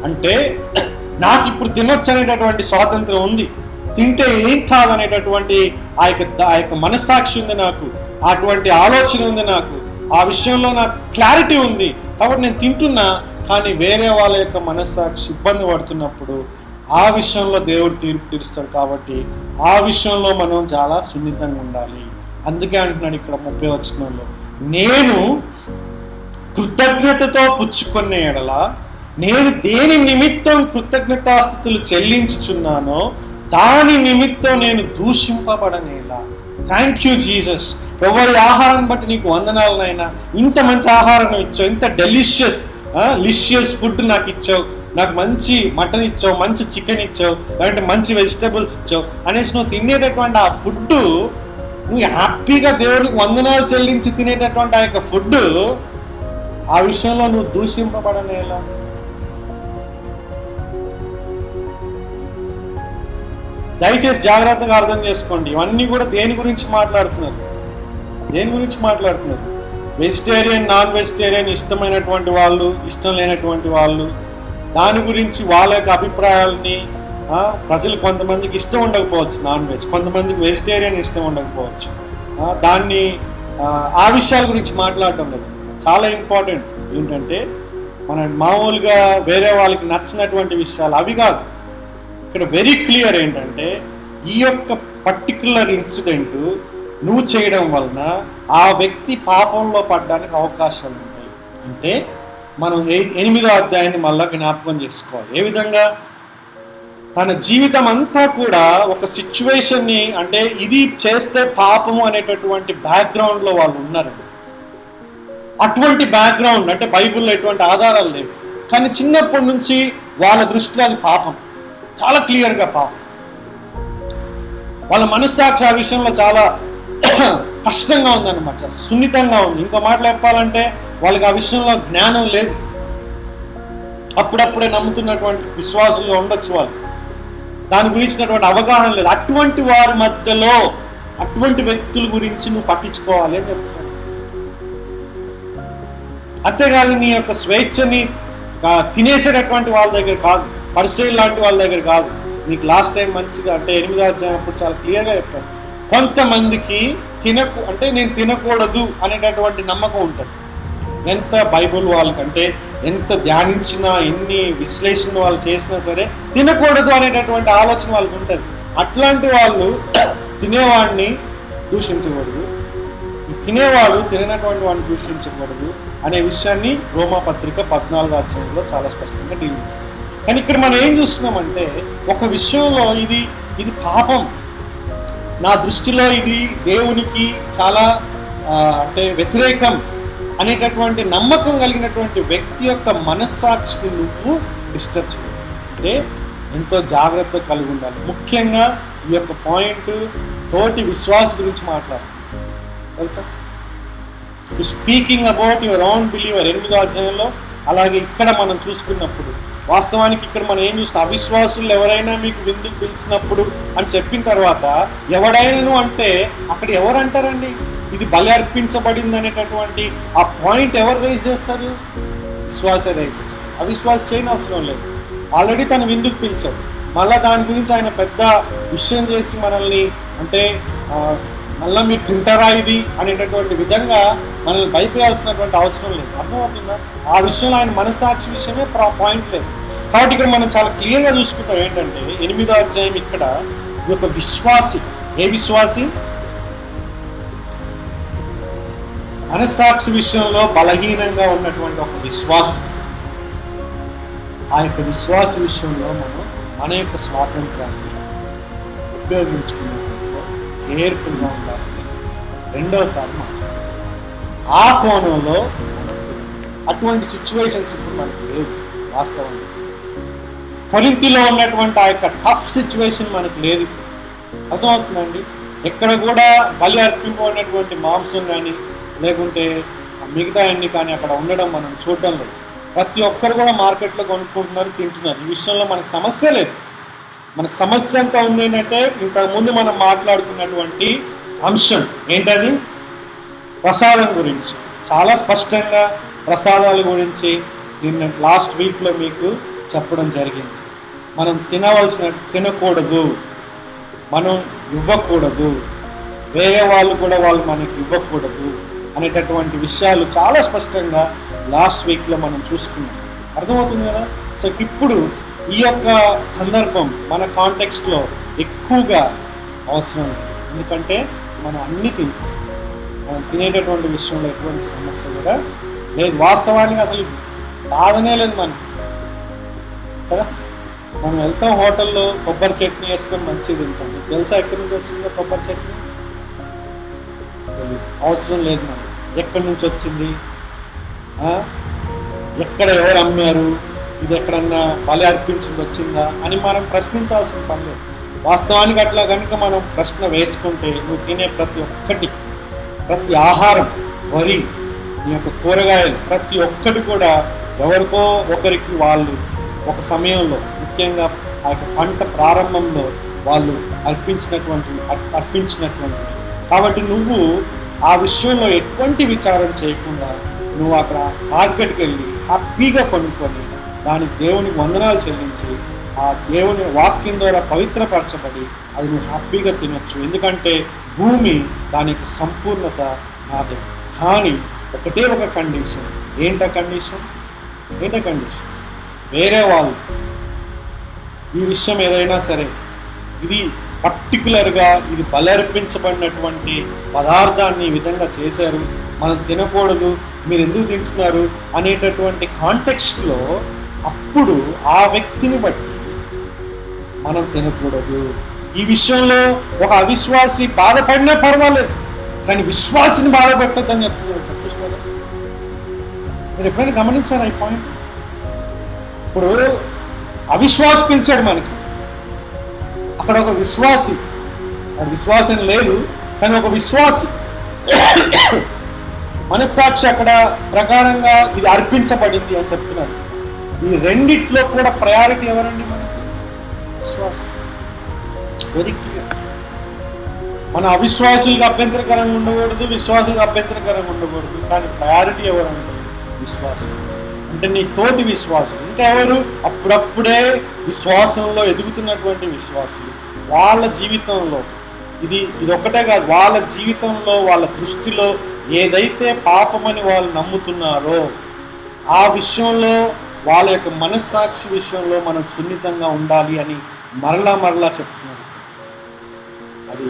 అంటే నాకు ఇప్పుడు తినొచ్చు అనేటటువంటి స్వాతంత్రం ఉంది, తింటే ఏం కాదనేటటువంటి ఆ యొక్క మనస్సాక్షి ఉంది నాకు, అటువంటి ఆలోచన ఉంది నాకు, ఆ విషయంలో నాకు క్లారిటీ ఉంది కాబట్టి నేను తింటున్నా. కానీ వేరే వాళ్ళ యొక్క మనస్సాక్షి ఇబ్బంది పడుతున్నప్పుడు ఆ విషయంలో దేవుడు తీర్పు తీరుస్తాడు. కాబట్టి ఆ విషయంలో మనం చాలా సున్నితంగా ఉండాలి. అందుకే అంటున్నాడు ఇక్కడ 30వ వచనంలో, నేను కృతజ్ఞతతో పుచ్చుకునే ఎడల నేను దేని నిమిత్తం కృతజ్ఞతాస్తుతులు చెల్లించుచున్నానో దాని నిమిత్తం నేను దూషింపబడనేలా. Thank you Jesus. ప్రభు ఈ ఆహారాన్ని బట్టి నీకు వందనాలు నాయనా, ఇంత మంచి ఆహారం ఇచ్చావు, ఇంత లిషియస్ ఫుడ్ నాకు ఇచ్చావు, నాకు మంచి మటన్ ఇచ్చావు, మంచి చికెన్ ఇచ్చావు, లేదంటే మంచి వెజిటబుల్స్ ఇచ్చావు అనేసి నువ్వు తినేటటువంటి ఆ ఫుడ్, నువ్వు హ్యాపీగా దేవుడికి వందనాలు చెల్లించి తినేటటువంటి ఆ యొక్క ఫుడ్, ఆ విషయంలో నువ్వు దూషింపబడనేలా? దయచేసి జాగ్రత్తగా అర్థం చేసుకోండి. ఇవన్నీ కూడా దేని గురించి మాట్లాడుతున్నారు? వెజిటేరియన్, నాన్ వెజిటేరియన్, ఇష్టమైనటువంటి వాళ్ళు, ఇష్టం లేనటువంటి వాళ్ళు, దాని గురించి వాళ్ళ యొక్క అభిప్రాయాలని, ప్రజలు కొంతమందికి ఇష్టం ఉండకపోవచ్చు నాన్ వెజ్, కొంతమందికి వెజిటేరియన్ ఇష్టం ఉండకపోవచ్చు, దాన్ని ఆ విషయాల గురించి మాట్లాడటం లేదు. చాలా ఇంపార్టెంట్ ఏంటంటే, మన మామూలుగా వేరే వాళ్ళకి నచ్చినటువంటి విషయాలు అవి కాదు. ఇక్కడ వెరీ క్లియర్ ఏంటంటే, ఈ యొక్క పర్టిక్యులర్ ఇన్సిడెంట్ నువ్వు చేయడం వలన ఆ వ్యక్తి పాపంలో పడడానికి అవకాశాలు ఉంటాయి. అంటే మనం 8వ అధ్యాయాన్ని మళ్ళా జ్ఞాపకం చేసుకోవాలి. ఏ విధంగా తన జీవితం అంతా కూడా ఒక సిచ్యువేషన్ని, అంటే ఇది చేస్తే పాపము అనేటటువంటి బ్యాక్గ్రౌండ్లో వాళ్ళు ఉన్నారండి. అటువంటి బ్యాక్గ్రౌండ్ అంటే బైబిల్లో ఎటువంటి ఆధారాలు లేవు, కానీ చిన్నప్పటి నుంచి వాళ్ళ దృష్టిలో అది పాపం, చాలా క్లియర్గా పాపం. వాళ్ళ మనస్సాక్షి ఆ విషయంలో చాలా కష్టంగా ఉందన్నమాట, సున్నితంగా ఉంది. ఇంకో మాటలు చెప్పాలంటే వాళ్ళకి ఆ విషయంలో జ్ఞానం లేదు, అప్పుడప్పుడే నమ్ముతున్నటువంటి విశ్వాసులుగా ఉండొచ్చు వాళ్ళు, దాని గురించినటువంటి అవగాహన లేదు. అటువంటి వారి మధ్యలో అటువంటి వ్యక్తుల గురించి నువ్వు పట్టించుకోవాలి అని చెప్తున్నాను. అంతేకాదు నీ యొక్క స్వేచ్ఛని తినేసేటటువంటి వాళ్ళ దగ్గర కాదు, పరిశీలి లాంటి వాళ్ళ దగ్గర కాదు. నీకు లాస్ట్ టైం మంచిగా, అంటే 8వ అధ్యాయం అప్పుడు చాలా క్లియర్గా చెప్పాను. కొంతమందికి అంటే నేను తినకూడదు అనేటటువంటి నమ్మకం ఉంటుంది. ఎంత బైబుల్ వాళ్ళకంటే ఎంత ధ్యానించినా, ఎన్ని విశ్లేషణ వాళ్ళు చేసినా సరే తినకూడదు అనేటటువంటి ఆలోచన వాళ్ళకి ఉంటుంది. అట్లాంటి వాళ్ళు తినేవాడిని దూషించకూడదు, తినేవాడు తిననటువంటి వాడిని దూషించకూడదు అనే విషయాన్ని రోమాపత్రిక 14వ అధ్యాయంలో చాలా స్పష్టంగా డీల్ చేస్తుంది. కానీ ఇక్కడ మనం ఏం చూస్తున్నామంటే, ఒక విషయంలో ఇది పాపం, నా దృష్టిలో ఇది దేవునికి చాలా అంటే వ్యతిరేకం అనేటటువంటి నమ్మకం కలిగినటువంటి వ్యక్తి యొక్క మనస్సాక్షిని నువ్వు డిస్టర్బ్ చేయవచ్చు. అంటే ఎంతో జాగ్రత్త కలిగి ఉండాలి. ముఖ్యంగా ఈ యొక్క పాయింట్ తోటి విశ్వాస గురించి మాట్లాడుతుంది తెలుసా. Speaking about your own believer 8వ అధ్యాయంలో, అలాగే ఇక్కడ మనం చూసుకున్నప్పుడు వాస్తవానికి ఇక్కడ మనం ఏం చూస్తాం, అవిశ్వాసులు ఎవరైనా మీకు విందుకు పిలిచినప్పుడు అని చెప్పిన తర్వాత ఎవడైనాను అంటే అక్కడ ఎవరు అంటారండి, ఇది బలి అర్పించబడింది అనేటటువంటి ఆ పాయింట్ ఎవరు రైజ్ చేస్తారు? విశ్వాసే రైజ్ చేస్తారు. అవిశ్వాసం చేయని అవసరం లేదు, ఆల్రెడీ తను విందుకు పిలిచాడు. మళ్ళీ దాని గురించి ఆయన పెద్ద విషయం చేసి మనల్ని, అంటే మళ్ళీ మీరు తింటారా ఇది అనేటటువంటి విధంగా మనల్ని భయపడాల్సినటువంటి అవసరం లేదు. అర్థమవుతుందా? ఆ విషయంలో ఆయన మనస్సాక్షి విషయమే పాయింట్ లేదు. కాబట్టి ఇక్కడ మనం చాలా క్లియర్గా చూసుకుంటాం ఏంటంటే 8వ అధ్యాయం ఇక్కడ ఒక విశ్వాసి, ఏ విశ్వాసి? మనస్సాక్షి విషయంలో బలహీనంగా ఉన్నటువంటి ఒక విశ్వాసి. ఆ యొక్క విశ్వాస విషయంలో మనం మన యొక్క స్వాతంత్రాన్ని ఉపయోగించుకునేటప్పుడు కేర్ఫుల్గా ఉండాలని రెండోసారి మాట్లాడాలి. ఆ కోణంలో అటువంటి సిచ్యువేషన్స్ ఇప్పుడు మనకు లేవు. వాస్తవంగా కొరింథీలో ఉన్నటువంటి ఆ యొక్క టఫ్ సిచ్యువేషన్ మనకు లేదు. అర్థమవుతుందండి? ఎక్కడ కూడా బలి అర్పింపబడినటువంటి మాంసం కానీ లేకుంటే మిగతా అన్ని కానీ అక్కడ ఉండడం మనం చూడడం లేదు. ప్రతి ఒక్కరు కూడా మార్కెట్లో కొనుక్కుంటున్నారు, తింటున్నారు. ఈ విషయంలో మనకు సమస్య లేదు. మనకు సమస్య ఎంత ఉంది ఏంటంటే, ఇంతకుముందు మనం మాట్లాడుకున్నటువంటి అంశం ఏంటది? ప్రసాదం గురించి. చాలా స్పష్టంగా ప్రసాదాల గురించి నిన్న లాస్ట్ వీక్లో మీకు చెప్పడం జరిగింది. మనం తినకూడదు, మనం ఇవ్వకూడదు, వేరే వాళ్ళు కూడా వాళ్ళు మనకి ఇవ్వకూడదు అనేటటువంటి విషయాలు చాలా స్పష్టంగా లాస్ట్ వీక్లో మనం చూసుకున్నాం. అర్థమవుతుంది కదా? సో ఇప్పుడు ఈ యొక్క సందర్భం మన కాంటెక్స్ట్లో ఎక్కువగా అవసరం లేదు. ఎందుకంటే మనం అన్నీ తింటాం, మనం తినేటటువంటి విషయంలో ఎటువంటి సమస్య కూడా లేదు. వాస్తవానికి అసలు బాధనే లేదు మనకి కదా. మనం వెళ్తాం హోటల్లో, కొబ్బరి చట్నీ వేసుకొని మంచిగా తింటాం. తెలుసా ఎక్కడి నుంచి వచ్చిందో కొబ్బరి చట్నీ? అది అవసరం లేదు మనకి. ఎక్కడి నుంచి వచ్చింది, ఎక్కడ ఎవరు అమ్మారు, ఇది ఎక్కడన్నా బలి అర్పించింది వచ్చిందా అని మనం ప్రశ్నించాల్సిన పని లేదు. వాస్తవానికి అట్లా కనుక మనం ప్రశ్న వేసుకుంటే నువ్వు తినే ప్రతి ఒక్కటి, ప్రతి ఆహారం, వరి, నీ యొక్క కూరగాయలు ప్రతి ఒక్కటి కూడా ఎవరికో ఒకరికి వాళ్ళు ఒక సమయంలో, ముఖ్యంగా ఆ యొక్క పంట ప్రారంభంలో వాళ్ళు అర్పించినటువంటి. కాబట్టి నువ్వు ఆ విషయంలో ఎటువంటి విచారం చేయకుండా నువ్వు అక్కడ మార్కెట్కి వెళ్ళి హ్యాపీగా కొనుక్కొని దానికి దేవునికి వందనాలు చెల్లించి ఆ దేవుని వాక్యం ద్వారా పవిత్రపరచబడి అది నువ్వు హ్యాపీగా తినొచ్చు. ఎందుకంటే భూమి దానికి సంపూర్ణత నాదే. కానీ ఒకటే ఒక కండిషన్. ఏంట కండిషన్? వేరే వాళ్ళు ఈ విషయం ఏదైనా సరే, ఇది పర్టికులర్గా ఇది బలర్పించబడినటువంటి పదార్థాన్ని ఈ విధంగా చేశారు, మనం తినకూడదు, మీరు ఎందుకు తింటున్నారు అనేటటువంటి కాంటెక్స్ట్లో అప్పుడు ఆ వ్యక్తిని బట్టి మనం తినకూడదు. ఈ విషయంలో ఒక అవిశ్వాసి బాధపడినా పర్వాలేదు, కానీ విశ్వాసిని బాధపెట్టద్దని చెప్తున్నారు. మీరు ఎప్పుడైనా గమనించారా ఈ పాయింట్? ఇప్పుడు అవిశ్వాసి పిలిచాడు మనకి, అక్కడ ఒక విశ్వాసి, అది విశ్వాసం లేదు కానీ ఒక విశ్వాసి మనస్సాక్షి అక్కడ ప్రకారంగా ఇది అర్పించబడింది అని చెప్తున్నారు. ఈ రెండిట్లో కూడా ప్రయారిటీ ఎవరండి మనకి? విశ్వాసం. Very clear. మన అవిశ్వాసులకు అభ్యంతరకరంగా ఉండకూడదు, విశ్వాసులకు అభ్యంతరకరంగా ఉండకూడదు, కానీ ప్రయారిటీ ఎవరండి? విశ్వాసం. అంటే నీ తోటి విశ్వాసం. ఇంకా ఎవరు? అప్పుడప్పుడే విశ్వాసంలో ఎదుగుతున్నటువంటి విశ్వాసులు. వాళ్ళ జీవితంలో ఇది ఒక్కటే కాదు, వాళ్ళ జీవితంలో వాళ్ళ దృష్టిలో ఏదైతే పాపమని వాళ్ళు నమ్ముతున్నారో ఆ విషయంలో, వాళ్ళ యొక్క మనస్సాక్షి విషయంలో మనం సున్నితంగా ఉండాలి అని మరలా చెప్తున్నారు. అది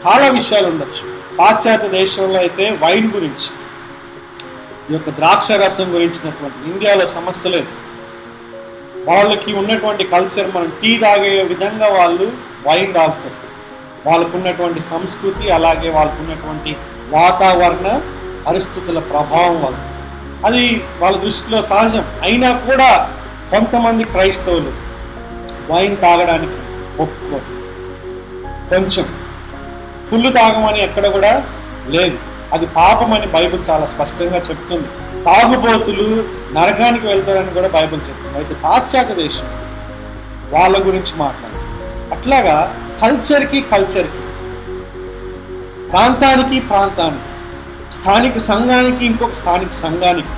చాలా విషయాలు ఉండొచ్చు. పాశ్చాత్య దేశంలో అయితే వైన్ గురించి, ఈ యొక్క ద్రాక్ష రసం గురించినటువంటి, ఇండియాలో సమస్య లేదు. వాళ్ళకి ఉన్నటువంటి కల్చర్, మనం టీ తాగే విధంగా వాళ్ళు వైన్ తాగుతారు. వాళ్ళకున్నటువంటి సంస్కృతి, అలాగే వాళ్ళకున్నటువంటి వాతావరణ పరిస్థితుల ప్రభావం వల్ల అది వాళ్ళ దృష్టిలో సహజం. అయినా కూడా కొంతమంది క్రైస్తవులు వైన్ తాగడానికి ఒప్పుకోరు. కొంచెం ఫుల్ తాగమని ఎక్కడ కూడా లేదు, అది పాపమని బైబిల్ చాలా స్పష్టంగా చెప్తుంది. తాగుబోతులు నరకానికి వెళ్తారని కూడా బైబిల్ చెప్తుంది. అయితే పాశ్చాత్య దేశం వాళ్ళ గురించి మాట్లాడుతుంది. అట్లాగా కల్చర్కి, ప్రాంతానికి, స్థానిక సంఘానికి, ఇంకొక స్థానిక సంఘానికి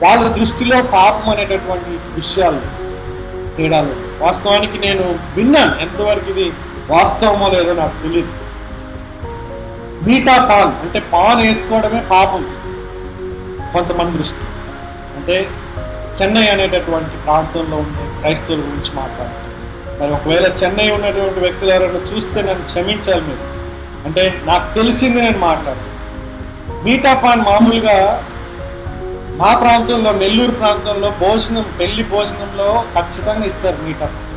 వాళ్ళ దృష్టిలో పాపం అనేటటువంటి విషయాలు, తేడాలు. వాస్తవానికి నేను విన్నాను, ఎంతవరకు ఇది వాస్తవమో లేదో నాకు తెలియదు. మీఠా పాన్ అంటే పాన్ వేసుకోవడమే పాపం కొంతమంది దృష్టి. అంటే చెన్నై అనేటటువంటి ప్రాంతంలో ఉండే క్రైస్తవుల గురించి మాట్లాడుతాను. మరి ఒకవేళ చెన్నై ఉన్నటువంటి వ్యక్తులు ఎవరైనా చూస్తే నన్ను క్షమించాలి మీరు. అంటే నాకు తెలిసింది నేను మాట్లాడుతాను. మీఠా పాన్ మామూలుగా మా ప్రాంతంలో, నెల్లూరు ప్రాంతంలో పెళ్లి భోజనంలో ఖచ్చితంగా ఇస్తారు మీఠా పాన్.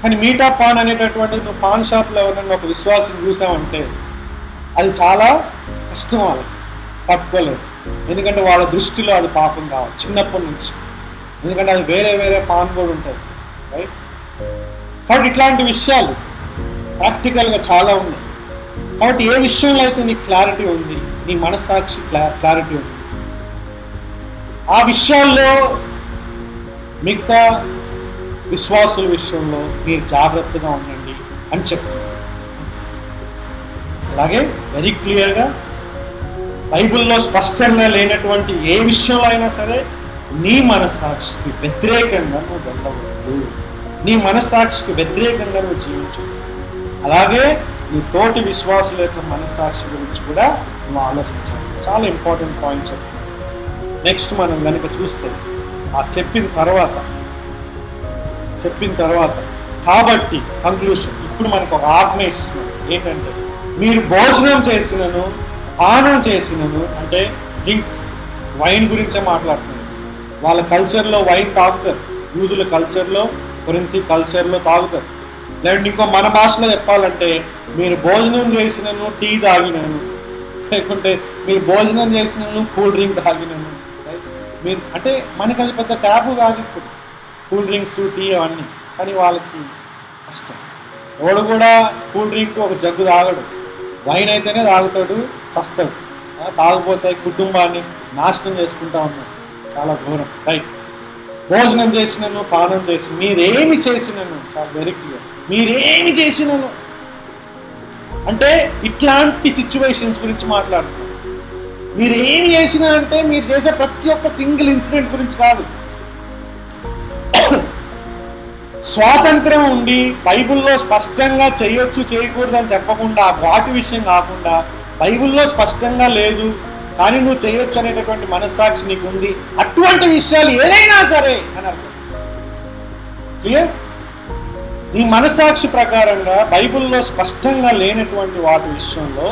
కానీ మీఠా పాన్ అనేటటువంటిది నువ్వు పాన్ షాప్లో ఎవరైనా ఒక విశ్వాసం చూసామంటే అది చాలా కష్టం, వాళ్ళకి తట్టుకోలేదు. ఎందుకంటే వాళ్ళ దృష్టిలో అది పాపం కావాలి చిన్నప్పటి నుంచి. ఎందుకంటే అది వేరే పాన్ కూడా ఉంటుంది, రైట్? కాబట్టి ఇట్లాంటి విషయాలు ప్రాక్టికల్గా చాలా ఉన్నాయి. కాబట్టి ఏ విషయంలో అయితే నీకు క్లారిటీ ఉంది, నీ మనస్సాక్షి క్లారిటీ ఉంది, ఆ విషయాల్లో మిగతా విశ్వాసుల విషయంలో మీరు జాగ్రత్తగా ఉండండి అని చెప్తున్నారు. అలాగే వెరీ క్లియర్గా బైబిల్లో స్పష్టంగా లేనటువంటి ఏ విషయంలో అయినా సరే నీ మనస్సాక్షికి వ్యతిరేకంగా నువ్వు వెళ్ళవద్దు, నీ మనస్సాక్షికి వ్యతిరేకంగా నువ్వు జీవించు. అలాగే నీ తోటి విశ్వాసుల యొక్క మనస్సాక్షి గురించి కూడా నువ్వు ఆలోచించాలి. చాలా ఇంపార్టెంట్ పాయింట్ చెప్తున్నాను. నెక్స్ట్ మనం కనుక చూస్తే ఆ చెప్పిన తర్వాత కాబట్టి కంక్లూషన్ ఇప్పుడు మనకు ఒక ఆజ్ఞ ఇస్తున్నాడు. ఏంటంటే మీరు భోజనం చేసినను, పానం చేసినను, అంటే డ్రింక్, వైన్ గురించే మాట్లాడుతున్నాడు. వాళ్ళ కల్చర్లో వైన్ తాగుతారు, యూదుల కల్చర్లో, కొరింథీ కల్చర్లో తాగుతారు. లేదంటే ఇంకో మన భాషలో చెప్పాలంటే, మీరు భోజనం చేసినను టీ తాగినాను, లేకుంటే మీరు భోజనం చేసినను కూల్ డ్రింక్ తాగినాను. మీరు అంటే మనకి అది పెద్ద ట్యాబు కాదు ఇప్పుడు, కూల్ డ్రింక్స్ టీ అవన్నీ. కానీ వాళ్ళకి కష్టం. ఎవడు కూడా కూల్ డ్రింక్ ఒక జగ్గు తాగడు, వైన్ అయితేనే తాగుతాడు, సస్తాడు. తాగిపోతే కుటుంబాన్ని నాశనం చేసుకుంటా ఉన్నాడు. చాలా ఘోరం. రైట్. భోజనం చేసినను పానం చేసి, మీరేమి చేసినను, చాలా వెరీ క్లియర్, మీరేమి చేసినను అంటే ఇట్లాంటి సిచ్యువేషన్స్ గురించి మాట్లాడుతున్నాం. మీరు ఏమి చేసినారంటే మీరు చేసే ప్రతి ఒక్క సింగిల్ ఇన్సిడెంట్ గురించి కాదు. స్వాతంత్రం ఉండి బైబిల్లో స్పష్టంగా చేయొచ్చు చేయకూడదు అని చెప్పకుండా, వాటి విషయం కాకుండా బైబిల్లో స్పష్టంగా లేదు కానీ నువ్వు చేయొచ్చు అనేటటువంటి మనస్సాక్షి నీకు ఉంది, అటువంటి విషయాలు ఏదైనా సరే అని అర్థం. క్లియర్? నీ మనస్సాక్షి ప్రకారంగా బైబిల్లో స్పష్టంగా లేనటువంటి వాటి విషయంలో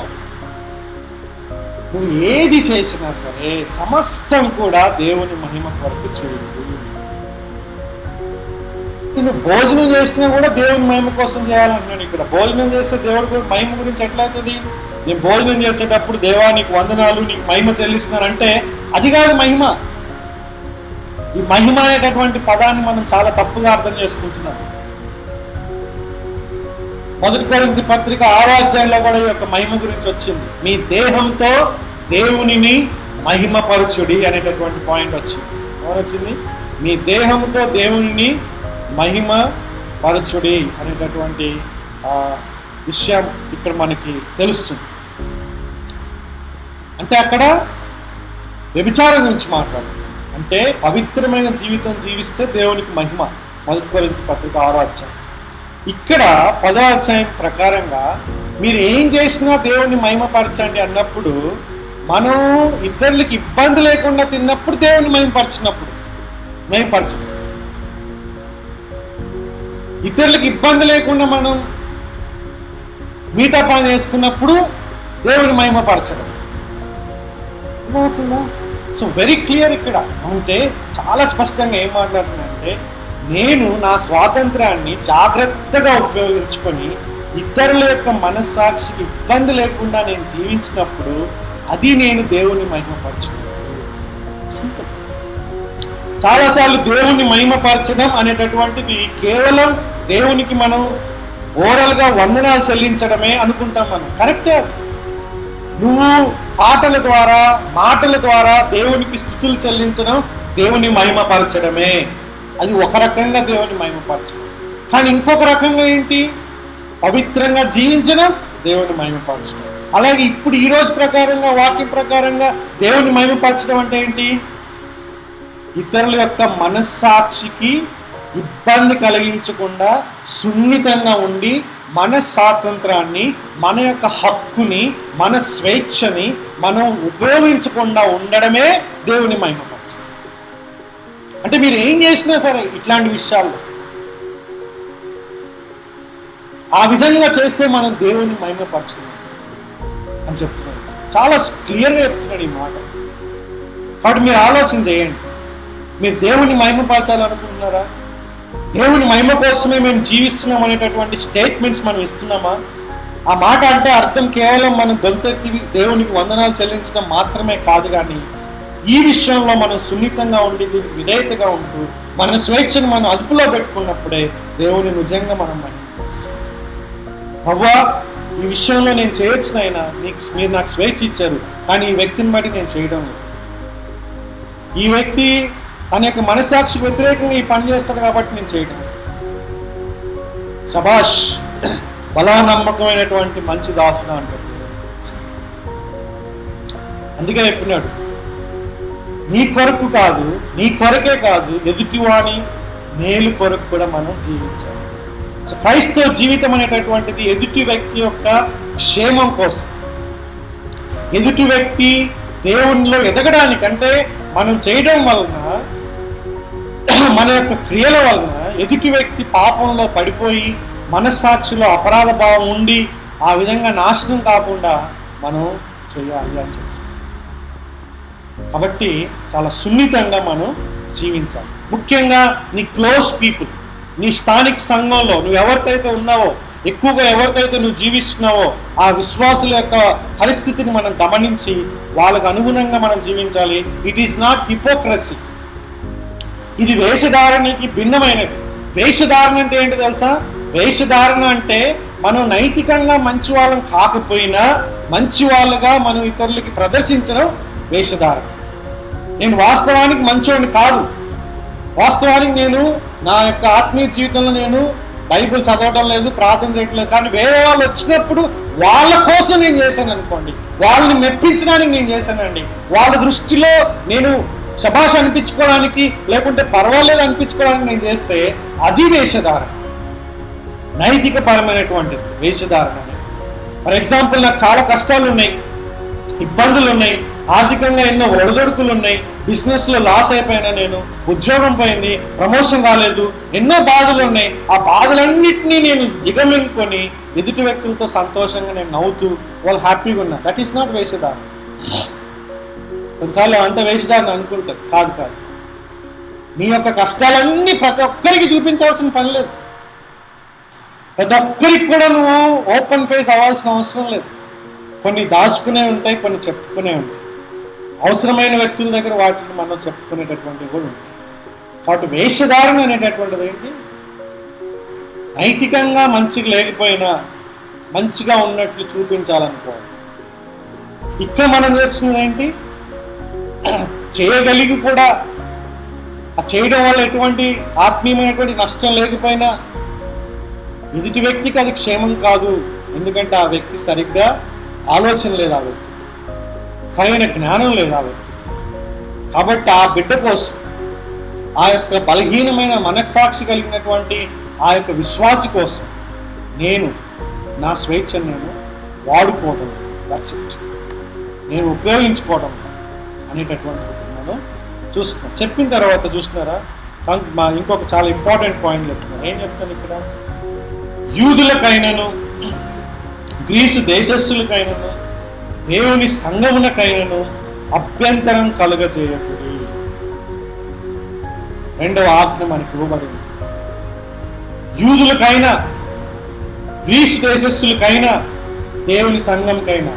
నువ్వు ఏది చేసినా సరే సమస్తం కూడా దేవుని మహిమ కొరకు చేయదు. నువ్వు భోజనం చేసినా కూడా దేవుని మహిమ కోసం చేయాలంటున్నాడు ఇక్కడ. భోజనం చేస్తే దేవుడి మహిమ గురించి ఎట్లయితుంది? నేను భోజనం చేసేటప్పుడు దేవా నీకు వందనాలు, నీకు మహిమ చెల్లిస్తున్నానంటే అది కాదు మహిమ. ఈ మహిమ అనేటటువంటి పదాన్ని మనం చాలా తప్పుగా అర్థం చేసుకుంటున్నాం. 1 కొరింథీ పత్రిక 6వ అధ్యాయంలో కూడా ఈ యొక్క మహిమ గురించి వచ్చింది. మీ దేహంతో దేవునిని మహిమపరచుడి అనేటటువంటి పాయింట్ వచ్చింది. వచ్చింది మీ దేహంతో దేవునిని మహిమపరచుడి అనేటటువంటి విషయం ఇక్కడ మనకి తెలుస్తుంది. అంటే అక్కడ వ్యభిచారం గురించి మాట్లాడు, అంటే పవిత్రమైన జీవితం జీవిస్తే దేవునికి మహిమ. 1 కొరింథీ పత్రిక 6వ అధ్యాయం. ఇక్కడ 10వ అధ్యాయం ప్రకారంగా మీరు ఏం చేసినా దేవుని మహిమపరచండి అన్నప్పుడు, మనం ఇతరులకి ఇబ్బంది లేకుండా తిన్నప్పుడు దేవుని మహిమపరచడం, ఇతరులకి ఇబ్బంది లేకుండా మనం మీటపాన్ చేసుకున్నప్పుడు దేవుని మహిమపరచడం. అర్థమవుతుందా? సో వెరీ క్లియర్ ఇక్కడ. అంటే చాలా స్పష్టంగా ఏం మాట్లాడుతున్నానంటే, నేను నా స్వాతంత్రాన్ని జాగ్రత్తగా ఉపయోగించుకొని ఇతరుల యొక్క మనస్సాక్షికి ఇబ్బంది లేకుండా నేను జీవించినప్పుడు అది నేను దేవుని మహిమపరచినప్పుడు. సింపుల్. చాలాసార్లు దేవుని మహిమపరచడం అనేటటువంటిది కేవలం దేవునికి మనం ఓరల్గా వందనాలు చెల్లించడమే అనుకుంటాం మనం. కరెక్టే. నువ్వు పాటల ద్వారా మాటల ద్వారా దేవునికి స్తుతులు చెల్లించడం దేవుని మహిమపరచడమే. అది ఒక రకంగా దేవుని మహిమపరచడం. కానీ ఇంకొక రకంగా ఏంటి? పవిత్రంగా జీవించడం దేవుని మహిమపరచడం. అలాగే ఇప్పుడు ఈ రోజు ప్రకారంగా వాక్యం ప్రకారంగా దేవుని మహిమపరచడం అంటే ఏంటి? ఇతరుల యొక్క మనస్సాక్షికి ఇబ్బంది కలిగించకుండా సున్నితంగా ఉండి మన స్వాతంత్రాన్ని, మన యొక్క హక్కుని, మన స్వేచ్ఛని మనం ఉపయోగించకుండా ఉండడమే దేవుని మహిమపరచడం. అంటే మీరు ఏం చేసినా సరే ఇట్లాంటి విషయాల్లో ఆ విధంగా చేస్తే మనం దేవుని మహిమపరచడం అని చెప్తున్నాడు. చాలా క్లియర్గా చెప్తున్నాడు ఈ మాట. కాబట్టి మీరు ఆలోచన చేయండి. మీరు దేవుని మహిమపరచాలనుకుంటున్నారా? దేవుని మహిమ కోసమే మేము జీవిస్తున్నాం అనేటటువంటి స్టేట్మెంట్స్ మనం ఇస్తున్నామా? ఆ మాట అంటే అర్థం కేవలం మనం గొంతెత్తి దేవునికి వందనాలు చెల్లించడం మాత్రమే కాదు, కానీ ఈ విషయంలో మనం సున్నితంగా ఉండి విధేయతగా ఉంటూ మన స్వేచ్ఛను మనం అదుపులో పెట్టుకున్నప్పుడే దేవుని నిజంగా మనం మహిమపరుస్తాం. ప్రభువా, ఈ విషయంలో నేను చేయొచ్చునైనా, మీరు నాకు స్వేచ్ఛ ఇచ్చారు, కానీ ఈ వ్యక్తిని బట్టి నేను చేయడం లేదు. ఈ వ్యక్తి తన యొక్క మనస్సాక్షికి వ్యతిరేకంగా ఈ పని చేస్తాడు కాబట్టి నేను చేయడం. శభాష్, బలా నమ్మకమైనటువంటి మంచి దాసుడు అంటాడు. అందుకే చెప్పినాడు, నీ కొరకు కాదు, నీ కొరకే కాదు, ఎదుటివాని మేలు కొరకు కూడా మనం జీవించాలి. సో క్రైస్తవ జీవితం అనేటటువంటిది ఎదుటి వ్యక్తి యొక్క క్షేమం కోసం, ఎదుటి వ్యక్తి దేవునిలో ఎదగడానికి. అంటే మనం చేయడం వలన, మన యొక్క క్రియల వలన ఎదుటి వ్యక్తి పాపంలో పడిపోయి మనస్సాక్షిలో అపరాధ భావం ఉండి ఆ విధంగా నాశనం కాకుండా మనం చేయాలి అని చెప్తాం. కాబట్టి చాలా సున్నితంగా మనం జీవించాలి. ముఖ్యంగా నీ క్లోజ్ పీపుల్, నీ స్థానిక సంఘంలో నువ్వు ఎవరితో ఉన్నావో, ఎక్కువగా ఎవరితో నువ్వు జీవిస్తున్నావో ఆ విశ్వాసుల యొక్క పరిస్థితిని మనం గమనించి వాళ్ళకు అనుగుణంగా మనం జీవించాలి. It is not hypocrisy. ఇది వేషధారణకి భిన్నమైనది. వేషధారణ అంటే ఏంటి తెలుసా? వేషధారణ అంటే మనం నైతికంగా మంచి వాళ్ళం కాకపోయినా మంచి వాళ్ళుగా మనం ఇతరులకి ప్రదర్శించడం వేషధారణ. నేను వాస్తవానికి మంచోడిని కాదు, వాస్తవానికి నేను నా యొక్క ఆత్మీయ జీవితంలో నేను బైబిల్ చదవడం లేదు, ప్రార్థన చేయట్లేదు, కానీ వేరే వాళ్ళు వచ్చినప్పుడు వాళ్ళ కోసం నేను చేశాను అనుకోండి, వాళ్ళని మెప్పించడానికి నేను చేశానండి, వాళ్ళ దృష్టిలో నేను శభాష్ అనిపించుకోవడానికి లేకుంటే పర్వాలేదు అనిపించుకోవడానికి నేను చేస్తే అది వేషధారణ, నైతిక పరమైనటువంటిది వేషధారణ. ఫర్ ఎగ్జాంపుల్, నాకు చాలా కష్టాలు ఉన్నాయి, ఇబ్బందులు ఉన్నాయి, ఆర్థికంగా ఎన్నో ఒడిదొడుకులు ఉన్నాయి, బిజినెస్లో లాస్ అయిపోయినా, నేను ఉద్యోగం పోయింది, ప్రమోషన్ రాలేదు, ఎన్నో బాధలు ఉన్నాయి. ఆ బాధలన్నింటినీ నేను దిగమింగుకొని ఎదుటి వ్యక్తులతో సంతోషంగా నేను నవ్వుతూ వాళ్ళు హ్యాపీగా ఉన్నా. దట్ ఈస్ నాట్ వేషధారణ. కొన్నిసార్లు అంత వేషధారణ అనుకుంటారు, కాదు కాదు. నీ యొక్క కష్టాలన్నీ ప్రతి ఒక్కరికి చూపించాల్సిన పని లేదు, ప్రతి ఒక్కరికి కూడా నువ్వు ఓపెన్ ఫేస్ అవ్వాల్సిన అవసరం లేదు. కొన్ని దాచుకునే ఉంటాయి, కొన్ని చెప్పుకునే ఉంటాయి. అవసరమైన వ్యక్తుల దగ్గర వాటిని మనం చెప్పుకునేటటువంటివి కూడా ఉంటాయి. కాబట్టి వేషధారణ అనేటటువంటిది ఏంటి? నైతికంగా మంచిగా లేకపోయినా మంచిగా ఉన్నట్లు చూపించాలనుకోవాలి. ఇక్కడ మనం చేస్తున్నది ఏంటి? చేయగలిగి కూడా ఆ చేయడం వల్ల ఎటువంటి ఆత్మీయమైనటువంటి నష్టం లేకపోయినా ఎదుటి వ్యక్తికి అది క్షేమం కాదు. ఎందుకంటే ఆ వ్యక్తి సరిగ్గా ఆలోచన లేదు, ఆ వ్యక్తి సరైన జ్ఞానం లేదు ఆ వ్యక్తి. కాబట్టి ఆ బిడ్డ కోసం, ఆ యొక్క బలహీనమైన మనస్సాక్షి కలిగినటువంటి ఆ యొక్క విశ్వాసి కోసం నేను నా స్వేచ్ఛను నేను వాడుకోవడం, దట్స్ ఇట్, నేను ఉపయోగించుకోవడం అనేటటువంటిది మనం చూస్తున్నాం. చెప్పిన తర్వాత చూస్తున్నారా, ఇంకొక చాలా ఇంపార్టెంట్ పాయింట్ చెప్తున్నారు. ఏం చెప్తాను ఇక్కడ? యూదులకైనను గ్రీసు దేశస్థులకైనను దేవుని సంఘమునకైనను అభ్యంతరం కలుగజేయకుడి. రెండవ ఆజ్ఞ మనకి ఇవ్వబడింది. యూదులకైనా గ్రీసు దేశస్థులకైనా దేవుని సంఘంకైనా,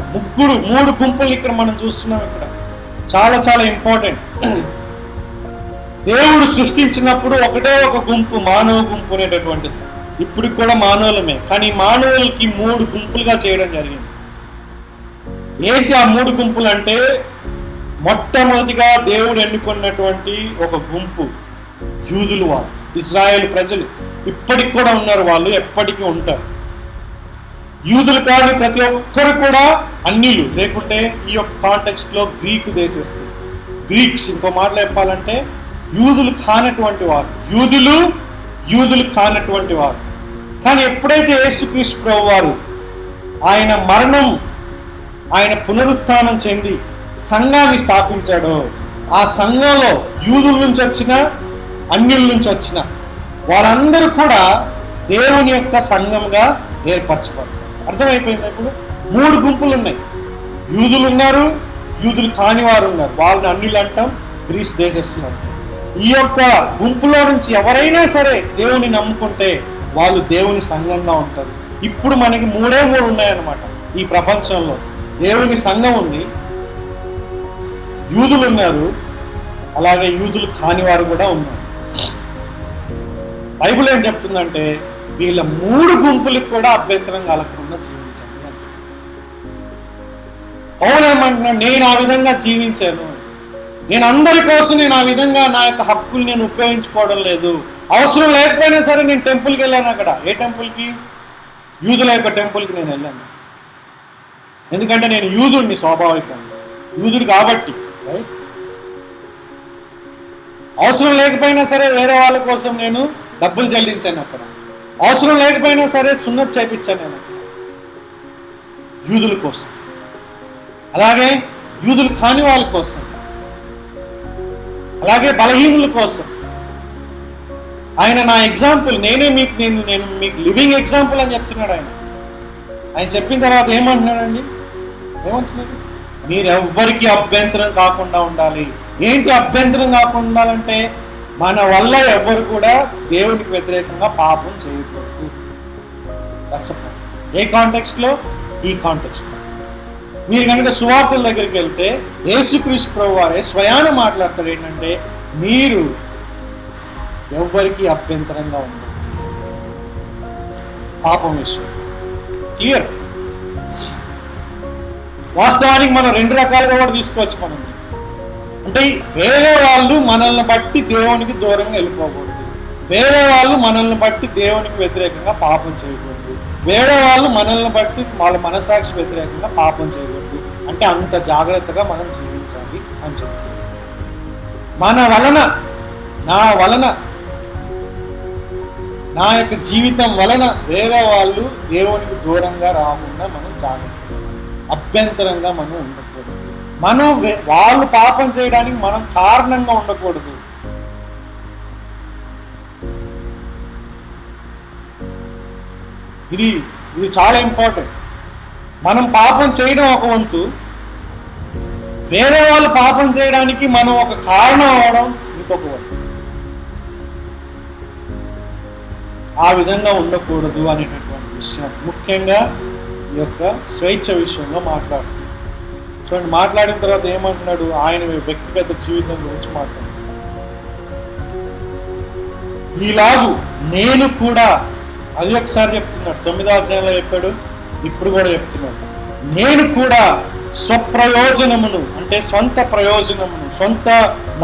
మూడు గుంపులు ఇక్కడ మనం చూస్తున్నాం. ఇక్కడ చాలా చాలా ఇంపార్టెంట్. దేవుడు సృష్టించినప్పుడు ఒకటే ఒక గుంపు, మానవ గుంపు అనేటటువంటిది. ఇప్పుడు కూడా మానవులమే, కానీ మానవులకి 3 గుంపులుగా చేయడం జరిగింది. ఏంటి ఆ 3 గుంపులు అంటే, మొట్టమొదటిగా దేవుడు ఎన్నుకున్నటువంటి ఒక గుంపు యూదులు, వాళ్ళు ఇజ్రాయేల్ ప్రజలు. ఇప్పటికి కూడా ఉన్నారు, వాళ్ళు ఎప్పటికీ ఉంటారు. యూదులు కాని ప్రతి ఒక్కరు కూడా అన్యులు, లేకుంటే ఈ యొక్క కాంటెక్స్ట్ లో గ్రీకు దేశస్తులు, గ్రీక్స్. ఇంకో మాటలు చెప్పాలంటే యూదులు కానటువంటి వారు, యూదులు కానటువంటి వారు. కానీ ఎప్పుడైతే యేసుక్రీస్తు ప్రభువు వారు ఆయన మరణం, ఆయన పునరుత్థానం చెంది సంఘాన్ని స్థాపించాడో, ఆ సంఘంలో యూదుల నుంచి వచ్చిన, అన్యుల నుంచి వచ్చిన వాళ్ళందరూ కూడా దేవుని యొక్క సంఘంగా ఏర్పరచబడతారు. అర్థమైపోయింది? ఇప్పుడు 3 గుంపులు ఉన్నాయి. యూదులు ఉన్నారు, యూదులు కాని వారు ఉన్నారు. వాళ్ళని అన్యులు అంటాం, గ్రీస్ దేశస్తులు అంటాం. ఈ యొక్క గుంపులో నుంచి ఎవరైనా సరే దేవుని నమ్ముకుంటే వాళ్ళు దేవుని సంఘంగా ఉంటారు. ఇప్పుడు మనకి 3 ఉన్నాయన్నమాట ఈ ప్రపంచంలో. దేవుని సంఘం ఉంది, యూదులు ఉన్నారు, అలాగే యూదులు కాని వారు కూడా ఉన్నారు. బైబిల్ ఏం చెప్తుందంటే, వీళ్ళ 3 గుంపులకు కూడా అభ్యంతరం కలగకుండా జీవించండి అంటే. పౌలేమంటున్నాడు, నేను ఆ విధంగా జీవించాను, నేను అందరి కోసం నేను ఆ విధంగా నా యొక్క హక్కులు నేను ఉపయోగించుకోవడం లేదు. అవసరం లేకపోయినా సరే నేను టెంపుల్కి వెళ్ళాను. అక్కడ ఏ టెంపుల్కి? యూదుల యొక్క టెంపుల్కి నేను వెళ్ళాను. ఎందుకంటే నేను యూదుడిని, స్వాభావికంగా యూదుడు కాబట్టి. రైట్? అవసరం లేకపోయినా సరే వేరే వాళ్ళ కోసం నేను డబ్బులు చెల్లించాను. అక్కడ అవసరం లేకపోయినా సరే సున్నత్ చేయించాను నేను యూదుల కోసం. అలాగే యూదులు కాని వాళ్ళ కోసం, అలాగే బలహీనుల కోసం. ఆయన నా ఎగ్జాంపుల్, నేను మీకు లివింగ్ ఎగ్జాంపుల్ అని చెప్తున్నాడు ఆయన చెప్పిన తర్వాత ఏమంటున్నాడండి? ఏమంటున్నాడు? మీరెవ్వరికి అభ్యంతరం కాకుండా ఉండాలి. ఏంటి అభ్యంతరం కాకుండా ఉండాలంటే, మన వల్ల ఎవరు కూడా దేవునికి వ్యతిరేకంగా పాపం చేయకూడదు. ఏ కాంటెక్స్ట్లో? ఈ కాంటెక్స్ట్లో. మీరు కనుక సువార్తల దగ్గరికి వెళ్తే యేసుక్రీస్తు ప్రభువు వారే స్వయాన మాట్లాడతారు ఏంటంటే, మీరు ఎవ్వరికి అభ్యంతరంగా ఉండదు పాపం విషయం. క్లియర్. వాస్తవానికి మనం రెండు రకాలుగా కూడా తీసుకోవచ్చు. మనం అంటే వేరే వాళ్ళు మనల్ని బట్టి దేవునికి దూరంగా వెళ్ళిపోకూడదు, వేరే వాళ్ళు మనల్ని బట్టి దేవునికి వ్యతిరేకంగా పాపం చేయకూడదు, వేరే వాళ్ళు మనల్ని బట్టి వాళ్ళ మనసాక్షి వ్యతిరేకంగా పాపం చేయకూడదు. అంటే అంత జాగ్రత్తగా మనం జీవించాలి అని చెప్తుంది. మన వలన, నా వలన, నా యొక్క జీవితం వలన వేరే వాళ్ళు దేవునికి దూరంగా రాకుండా మనం జాగ్రత్త, అభ్యంతరంగా మనం ఉండకూడదు. మనం వాళ్ళు పాపం చేయడానికి మనం కారణంగా ఉండకూడదు. ఇది చాలా ఇంపార్టెంట్. మనం పాపం చేయడం ఒక వంతు, వేరే వాళ్ళు పాపం చేయడానికి మనం ఒక కారణం అవడం ఇంకొక వంతు. ఆ విధంగా ఉండకూడదు అనేటటువంటి విషయం ముఖ్యంగా ఈ యొక్క స్వేచ్ఛ విషయంలో మాట్లాడుతున్నాడు. చూడండి, మాట్లాడిన తర్వాత ఏమంటున్నాడు? ఆయన వ్యక్తిగత జీవితం గురించి మాట్లాడుతున్నాడు. ఈలాగు నేను కూడా, అది ఒకసారి చెప్తున్నాడు, 9వ అధ్యాయంలో చెప్పాడు, ఇప్పుడు కూడా చెప్తున్నాడు. నేను కూడా స్వప్రయోజనమును, అంటే సొంత ప్రయోజనమును, సొంత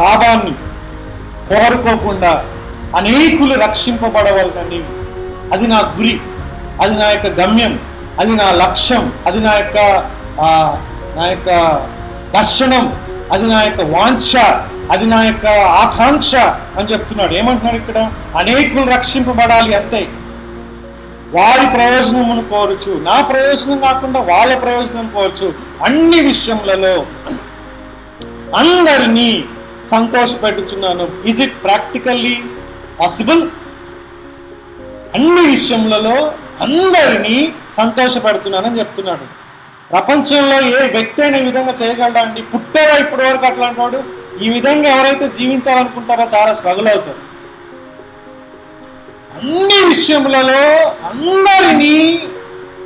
లాభాన్ని కోరుకోకుండా అనేకులు రక్షింపబడవాలని, అది నా గురి, అది నా యొక్క గమ్యం, అది నా లక్ష్యం, అది నా యొక్క దర్శనం, అది నా యొక్క వాంఛ, అది నా యొక్క ఆకాంక్ష అని చెప్తున్నాడు. ఏమంటున్నాడు ఇక్కడ? అనేకులు రక్షింపబడాలి అంతే. వారి ప్రయోజనమును కోరుచు, నా ప్రయోజనం కాకుండా వాళ్ళ ప్రయోజనం కోరుచు, అన్ని విషయములలో అందరినీ సంతోషపెట్టుచున్నాను. Is it practically possible? అన్ని విషయములలో అందరినీ సంతోషపెడుతున్నానని చెప్తున్నాడు. ప్రపంచంలో ఏ వ్యక్తి అయినా ఈ విధంగా చేయగలడా అండి? పుట్టారా ఇప్పటి వరకు అట్లాంటి వాడు? ఈ విధంగా ఎవరైతే జీవించాలనుకుంటారో చాలా స్ట్రగుల్ అవుతారు. అన్ని విషయములలో అందరినీ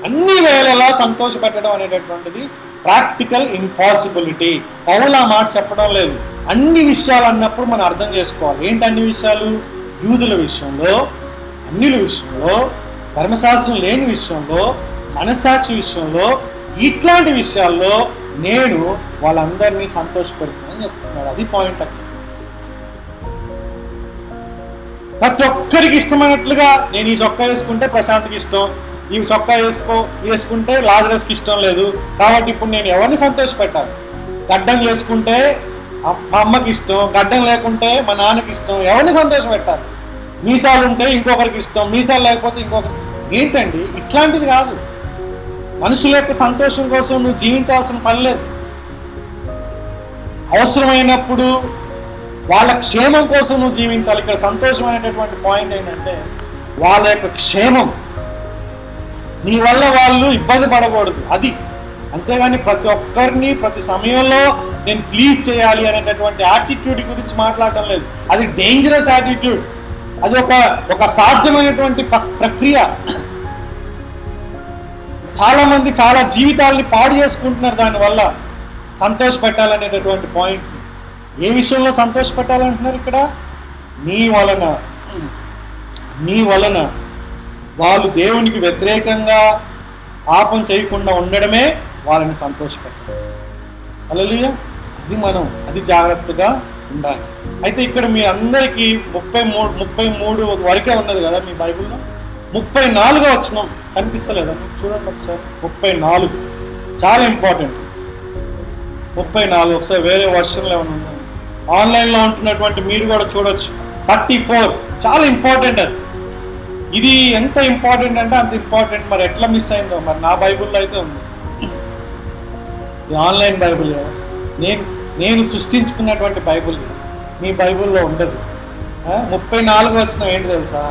అన్ని వేళలా సంతోషపెట్టడం అనేటటువంటిది ప్రాక్టికల్ ఇంపాసిబిలిటీ. పౌలు ఆ మాట చెప్పడం లేదు. అన్ని విషయాలు అన్నప్పుడు మనం అర్థం చేసుకోవాలి. ఏంటి అన్ని విషయాలు? యూదుల విషయంలో, అన్యుల విషయంలో, ధర్మశాస్త్రం లేని విషయంలో, మనసాక్షి విషయంలో, ఇట్లాంటి విషయాల్లో నేను వాళ్ళందరినీ సంతోషపెడుతున్నానని చెప్తున్నాడు. అది పాయింట్. అక్కడ ప్రతి ఒక్కరికి ఇష్టమైనట్లుగా నేను ఈ చొక్కా వేసుకుంటే ప్రశాంత్కి ఇష్టం, ఈ చొక్కా వేసుకుంటే లాజరస్కి ఇష్టం లేదు, కాబట్టి ఇప్పుడు నేను ఎవరిని సంతోషపెట్టాలి? గడ్డం చేసుకుంటే మా అమ్మకి ఇష్టం, గడ్డం లేకుంటే మా నాన్నకి ఇష్టం, ఎవరిని సంతోషపెట్టాలి? మీసాలు ఉంటే ఇంకొకరికి ఇష్టం, మీసాలు లేకపోతే ఇంకొకరికి. ఏంటండి ఇట్లాంటిది కాదు. మనుషుల యొక్క సంతోషం కోసం నువ్వు జీవించాల్సిన పని లేదు. అవసరమైనప్పుడు వాళ్ళ క్షేమం కోసం నువ్వు జీవించాలి. ఇక్కడ సంతోషం అనేటటువంటి పాయింట్ ఏంటంటే వాళ్ళ యొక్క క్షేమం, నీ వల్ల వాళ్ళు ఇబ్బంది పడకూడదు, అది. అంతేగాని ప్రతి ఒక్కరిని ప్రతి సమయంలో నేను ప్లీజ్ చేయాలి అనేటటువంటి యాటిట్యూడ్ గురించి మాట్లాడటం లేదు. అది డేంజరస్ యాటిట్యూడ్. అది ఒక సాధ్యమైనటువంటి ప్రక్రియ. చాలా మంది చాలా జీవితాలని పాడు చేసుకుంటున్నారు దానివల్ల. సంతోషపెట్టాలనేటటువంటి పాయింట్. ఏ విషయంలో సంతోషపెట్టాలంటున్నారు ఇక్కడ? నీ వలన వాళ్ళు దేవునికి వ్యతిరేకంగా పాపం చేయకుండా ఉండడమే వాళ్ళని సంతోషపెట్టాలి. హల్లెలూయా. అది జాగ్రత్తగా ఉండాలి. అయితే ఇక్కడ మీ అందరికీ 33 వరకే ఉన్నది కదా మీ బైబిల్లో. 34వ వచనం కనిపిస్తలేదా మీకు? చూడండి ఒకసారి. 34 చాలా ఇంపార్టెంట్. 34 ఒకసారి వేరే వర్షన్లో ఏమైనా ఉన్నాయి, ఆన్లైన్లో ఉంటున్నటువంటి మీరు కూడా చూడొచ్చు. 34 చాలా ఇంపార్టెంట్. ఇది ఎంత ఇంపార్టెంట్ అంటే అంత ఇంపార్టెంట్. మరి ఎట్లా మిస్ అయిందో మరి. నా బైబిల్లో అయితే ఉంది. ఇది ఆన్లైన్ బైబిల్ కదా, నేను సృష్టించుకున్నటువంటి బైబిల్. మీ బైబిల్లో ఉండదు. 34 వచనం ఏంటి తెలుసా?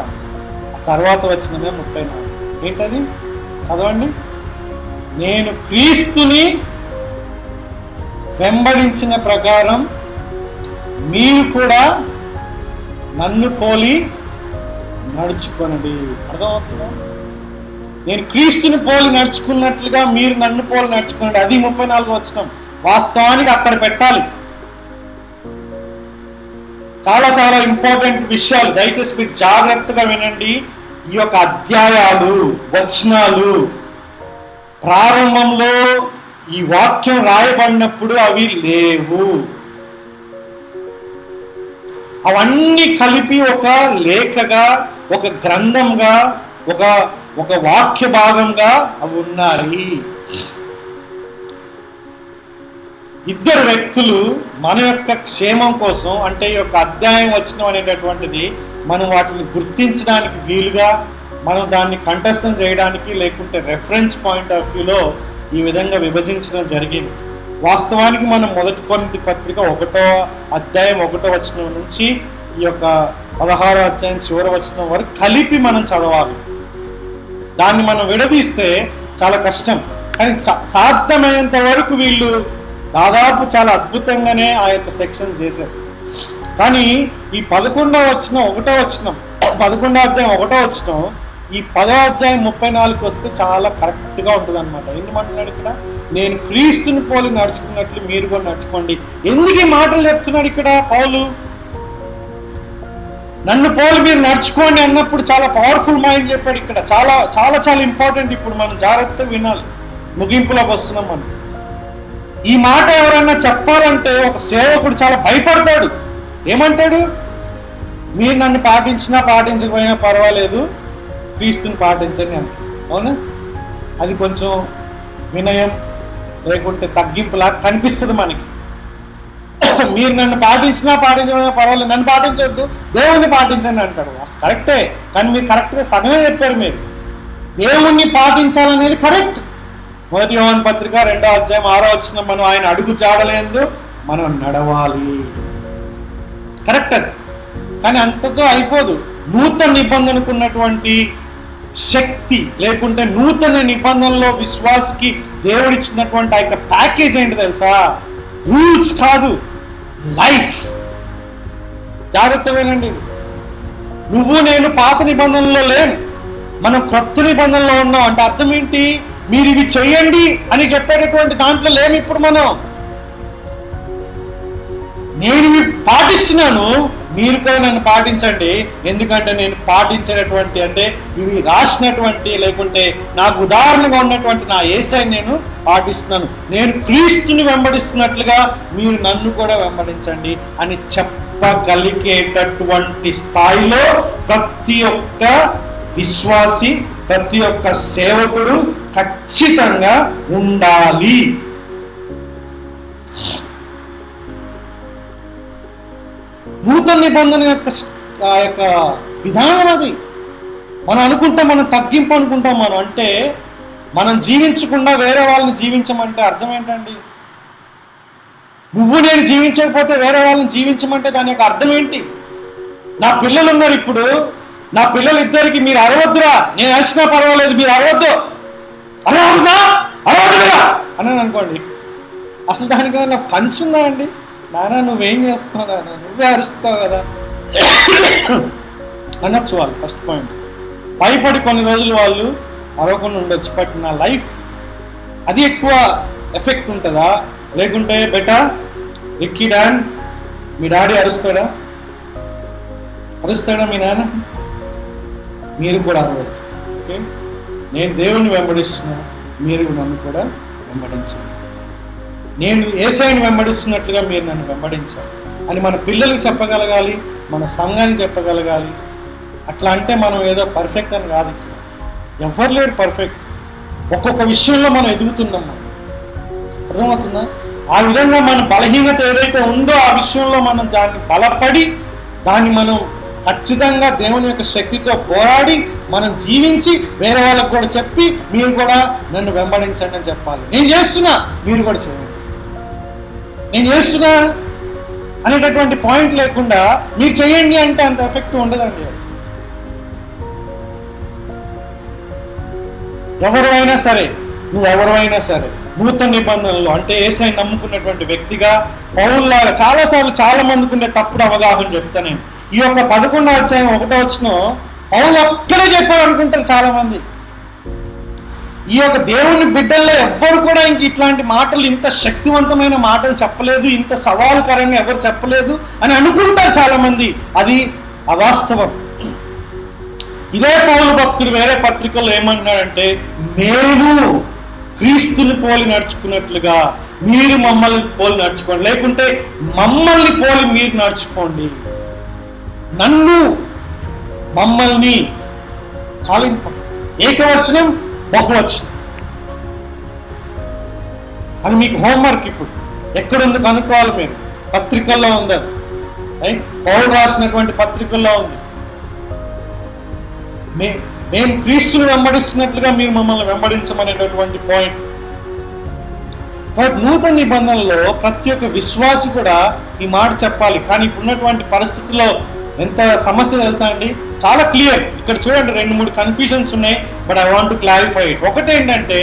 తర్వాత వచ్చినదే 34. ఏంటది? చదవండి. నేను క్రీస్తుని వెంబడించిన ప్రకారం మీరు కూడా నన్ను పోలి నడుచుకొనండి. అర్థమవుతుందా? నేను క్రీస్తుని పోలి నడుచుకున్నట్లుగా మీరు నన్ను పోలి నడుచుకోండి. అది 34 వచనం. వాస్తవానికి అక్కడ పెట్టాలి. చాలా చాలా ఇంపార్టెంట్ విషయాలు, దయచేసి మీరు జాగ్రత్తగా వినండి. ఈ యొక్క అధ్యాయాలు, వచనాలు ప్రారంభంలో ఈ వాక్యం రాయబడినప్పుడు అవి లేవు. అవన్నీ కలిపి ఒక లేఖగా, ఒక గ్రంథంగా, ఒక వాక్య భాగంగా అవి ఉన్నాయి. ఇద్దరు వ్యక్తులు మన యొక్క క్షేమం కోసం, అంటే ఈ యొక్క అధ్యాయం వచనం అనేటటువంటిది మనం వాటిని గుర్తించడానికి వీలుగా, మనం దాన్ని కంఠస్థం చేయడానికి, లేకుంటే రెఫరెన్స్ పాయింట్ ఆఫ్ వ్యూలో ఈ విధంగా విభజించడం జరిగింది. వాస్తవానికి మనం 1 కొరింథీ పత్రిక 1వ అధ్యాయం 1వ వచనం నుంచి ఈ యొక్క 16వ అధ్యాయం చివరి వచనం వరకు కలిపి మనం చదవాలి. దాన్ని మనం విడదీస్తే చాలా కష్టం. కానీ సాధ్యమైనంత వరకు వీళ్ళు దాదాపు చాలా అద్భుతంగానే ఆ యొక్క సెక్షన్ చేశారు. కానీ ఈ 11వ వచనం 1వ వచనం, 11వ అధ్యాయం 1వ వచనం ఈ 10వ అధ్యాయం 34 వస్తే చాలా కరెక్ట్గా ఉంటుంది అనమాట. ఎందుకంటున్నాడు ఇక్కడ, నేను క్రీస్తుని పోలి నడుచుకున్నట్లు మీరు కూడా నడుచుకోండి. ఎందుకు ఈ మాటలు చెప్తున్నాడు ఇక్కడ పౌలు? నన్ను పోలి మీరు నడుచుకోండి అన్నప్పుడు చాలా పవర్ఫుల్ మైండ్ చెప్పాడు ఇక్కడ. చాలా చాలా చాలా ఇంపార్టెంట్. ఇప్పుడు మనం జాగ్రత్తగా వినాలి. ముగింపులోకి వస్తున్నాం మనం. ఈ మాట ఎవరన్నా చెప్పాలంటే ఒక సేవకుడు చాలా భయపడతాడు. ఏమంటాడు? మీరు నన్ను పాటించినా పాటించకపోయినా పర్వాలేదు, క్రీస్తుని పాటించండి అంటే. అవునా? అది కొంచెం వినయం లేకుంటే తగ్గింపులా కనిపిస్తుంది మనకి. మీరు నన్ను పాటించినా పాటించకపోయినా పర్వాలేదు, నన్ను పాటించవద్దు, దేవుణ్ణి పాటించండి అంటాడు. అసలు కరెక్టే, కానీ మీరు కరెక్ట్గా సగమే చెప్పారు. మీరు దేవుణ్ణి పాటించాలనేది కరెక్ట్. 1 యోహాను పత్రిక 2వ అధ్యాయం 6వ వచనం, మనం ఆయన అడుగు జాడలేదు మనం నడవాలి. కరెక్ట్ అది. కానీ అంతతో అయిపోదు. నూతన నిబంధనకు ఉన్నటువంటి శక్తి, లేకుంటే నూతన నిబంధనలో విశ్వాసకి దేవుడిచ్చినటువంటి ఆ యొక్క ప్యాకేజ్ ఏంటి తెలుసా? రూల్స్ కాదు, లైఫ్. జాగ్రత్తమేనండి. నువ్వు నేను పాత నిబంధనలో లేను, మనం కొత్త నిబంధనలో ఉన్నాం. అంటే అర్థం ఏంటి? మీరు ఇవి చెయ్యండి అని చెప్పేటటువంటి దాంట్లో లేము ఇప్పుడు మనం. నేను ఇవి పాటిస్తున్నాను, మీరు కూడా నన్ను పాటించండి. ఎందుకంటే నేను పాటించేటటువంటి, అంటే ఇవి రాసినటువంటి, లేకుంటే నాకు ఉదాహరణగా ఉన్నటువంటి నా యేసయ్యని నేను పాటిస్తున్నాను. నేను క్రీస్తుని వెంబడిస్తున్నట్లుగా మీరు నన్ను కూడా వెంబడించండి అని చెప్పగలిగేటటువంటి స్థాయిలో ప్రతి ఒక్క విశ్వాసి, ప్రతి ఒక్క సేవకుడు ఖచ్చితంగా ఉండాలి. నూతన నిబంధన యొక్క విధానం అది. మనం అనుకుంటాం, మనం తగ్గింపు అనుకుంటాం. మనం అంటే మనం జీవించకుండా వేరే వాళ్ళని జీవించమంటే అర్థం ఏంటండి? నువ్వు నేను జీవించకపోతే వేరే వాళ్ళని జీవించమంటే దాని యొక్క అర్థం ఏంటి? నా పిల్లలు ఉన్నారు ఇప్పుడు, నా పిల్లలిద్దరికి మీరు అరవద్దురా, నేను అరిచినా పర్వాలేదు, మీరు అరవద్దు, అరవద్దా అరవద్దురా అని అనుకోండి. అసలు దానికన్నా పంచుందా అండి? నాన్న నువ్వేం చేస్తున్నావు, నాన్న నువ్వే అరుస్తావు కదా అనొచ్చు వాళ్ళు. First point. భయపడి కొన్ని రోజులు వాళ్ళు అరవకుండా ఉండొచ్చు. బట్ నా లైఫ్ అది ఎక్కువ ఎఫెక్ట్ ఉంటుందా? లేకుంటే బెటా రిక్కీ డాన్ మీ డాడీ అరుస్తాడా మీ నాన్న? మీరు కూడా అరవద్దు. ఓకే, నేను దేవుణ్ణి వెంబడిస్తున్నాను, మీరు నన్ను కూడా వెంబడించండి. నేను యేసయ్యని వెంబడిస్తున్నట్లుగా మీరు నన్ను వెంబడించాలి అని మన పిల్లలకు చెప్పగలగాలి, మన సంఘానికి చెప్పగలగాలి. అట్లా అంటే మనం ఏదో పర్ఫెక్ట్ అని కాదు. ఎవరు లేరు పర్ఫెక్ట్. ఒక్కొక్క విషయంలో మనం ఎదుగుతున్నాం. మనం అర్థమవుతుందా? ఆ విధంగా మన బలహీనత ఏదైతే ఉందో ఆ విషయంలో మనం దాన్ని బలపడి, దాన్ని మనం ఖచ్చితంగా దేవుని యొక్క శక్తితో పోరాడి మనం జీవించి వేరే వాళ్ళకు కూడా చెప్పి మీరు కూడా నన్ను వెంబడించండి అని చెప్పాలి. నేను చేస్తున్నా, మీరు కూడా చేయండి. నేను చేస్తున్నా అనేటటువంటి పాయింట్ లేకుండా మీరు చేయండి అంటే అంత ఎఫెక్ట్ ఉండదండి. ఎవరైనా సరే, నువ్వెవరైనా సరే నూతన నిబంధనలు అంటే యేసయ్యని నమ్ముకున్నటువంటి వ్యక్తిగా పౌలులాగా చాలాసార్లు చాలా మందికి ఉండే తప్పుడు అవగాహన చెప్తా నేను. ఈ యొక్క 11వ అధ్యాయం 1వ వచనం పౌలు ఒక్కడే చెప్పాడు అనుకుంటారు చాలా మంది. ఈ యొక్క దేవుని బిడ్డల్లో ఎవ్వరు కూడా ఇంక ఇట్లాంటి మాటలు, ఇంత శక్తివంతమైన మాటలు చెప్పలేదు, ఇంత సవాలుకరంగా ఎవరు చెప్పలేదు అని అనుకుంటారు చాలా మంది. అది అవాస్తవం. ఇదే పౌలు భక్తుడు వేరే పత్రికల్లో ఏమంటున్నాడంటే, మేము క్రీస్తుని పోలి నడుచుకున్నట్లుగా మీరు మమ్మల్ని పోలి నడుచుకోండి, లేకుంటే మమ్మల్ని పోలి మీరు నడుచుకోండి. నన్ను, మమ్మల్ని, చాలా ఇంపార్టెంట్. ఏకవచనం, బహువచనం. అది మీకు హోంవర్క్. ఇప్పుడు ఎక్కడుంది కనుక్కోవాలి మీరు. పత్రికల్లో ఉంది, రైట్? పౌలు రాసినటువంటి పత్రికల్లో ఉంది. మేము క్రీస్తుని వెంబడిస్తున్నట్లుగా మీరు మమ్మల్ని వెంబడించమనేటటువంటి పాయింట్. కాబట్టి నూతన నిబంధనలో ప్రతి ఒక్క విశ్వాసి కూడా ఈ మాట చెప్పాలి. కానీ ఇప్పుడున్నటువంటి పరిస్థితుల్లో ఎంత సమస్య తెలుసా అండి? చాలా క్లియర్. ఇక్కడ చూడండి, 2-3 కన్ఫ్యూజన్స్ ఉన్నాయి, but I want to clarify it. ఒకటి ఏంటంటే,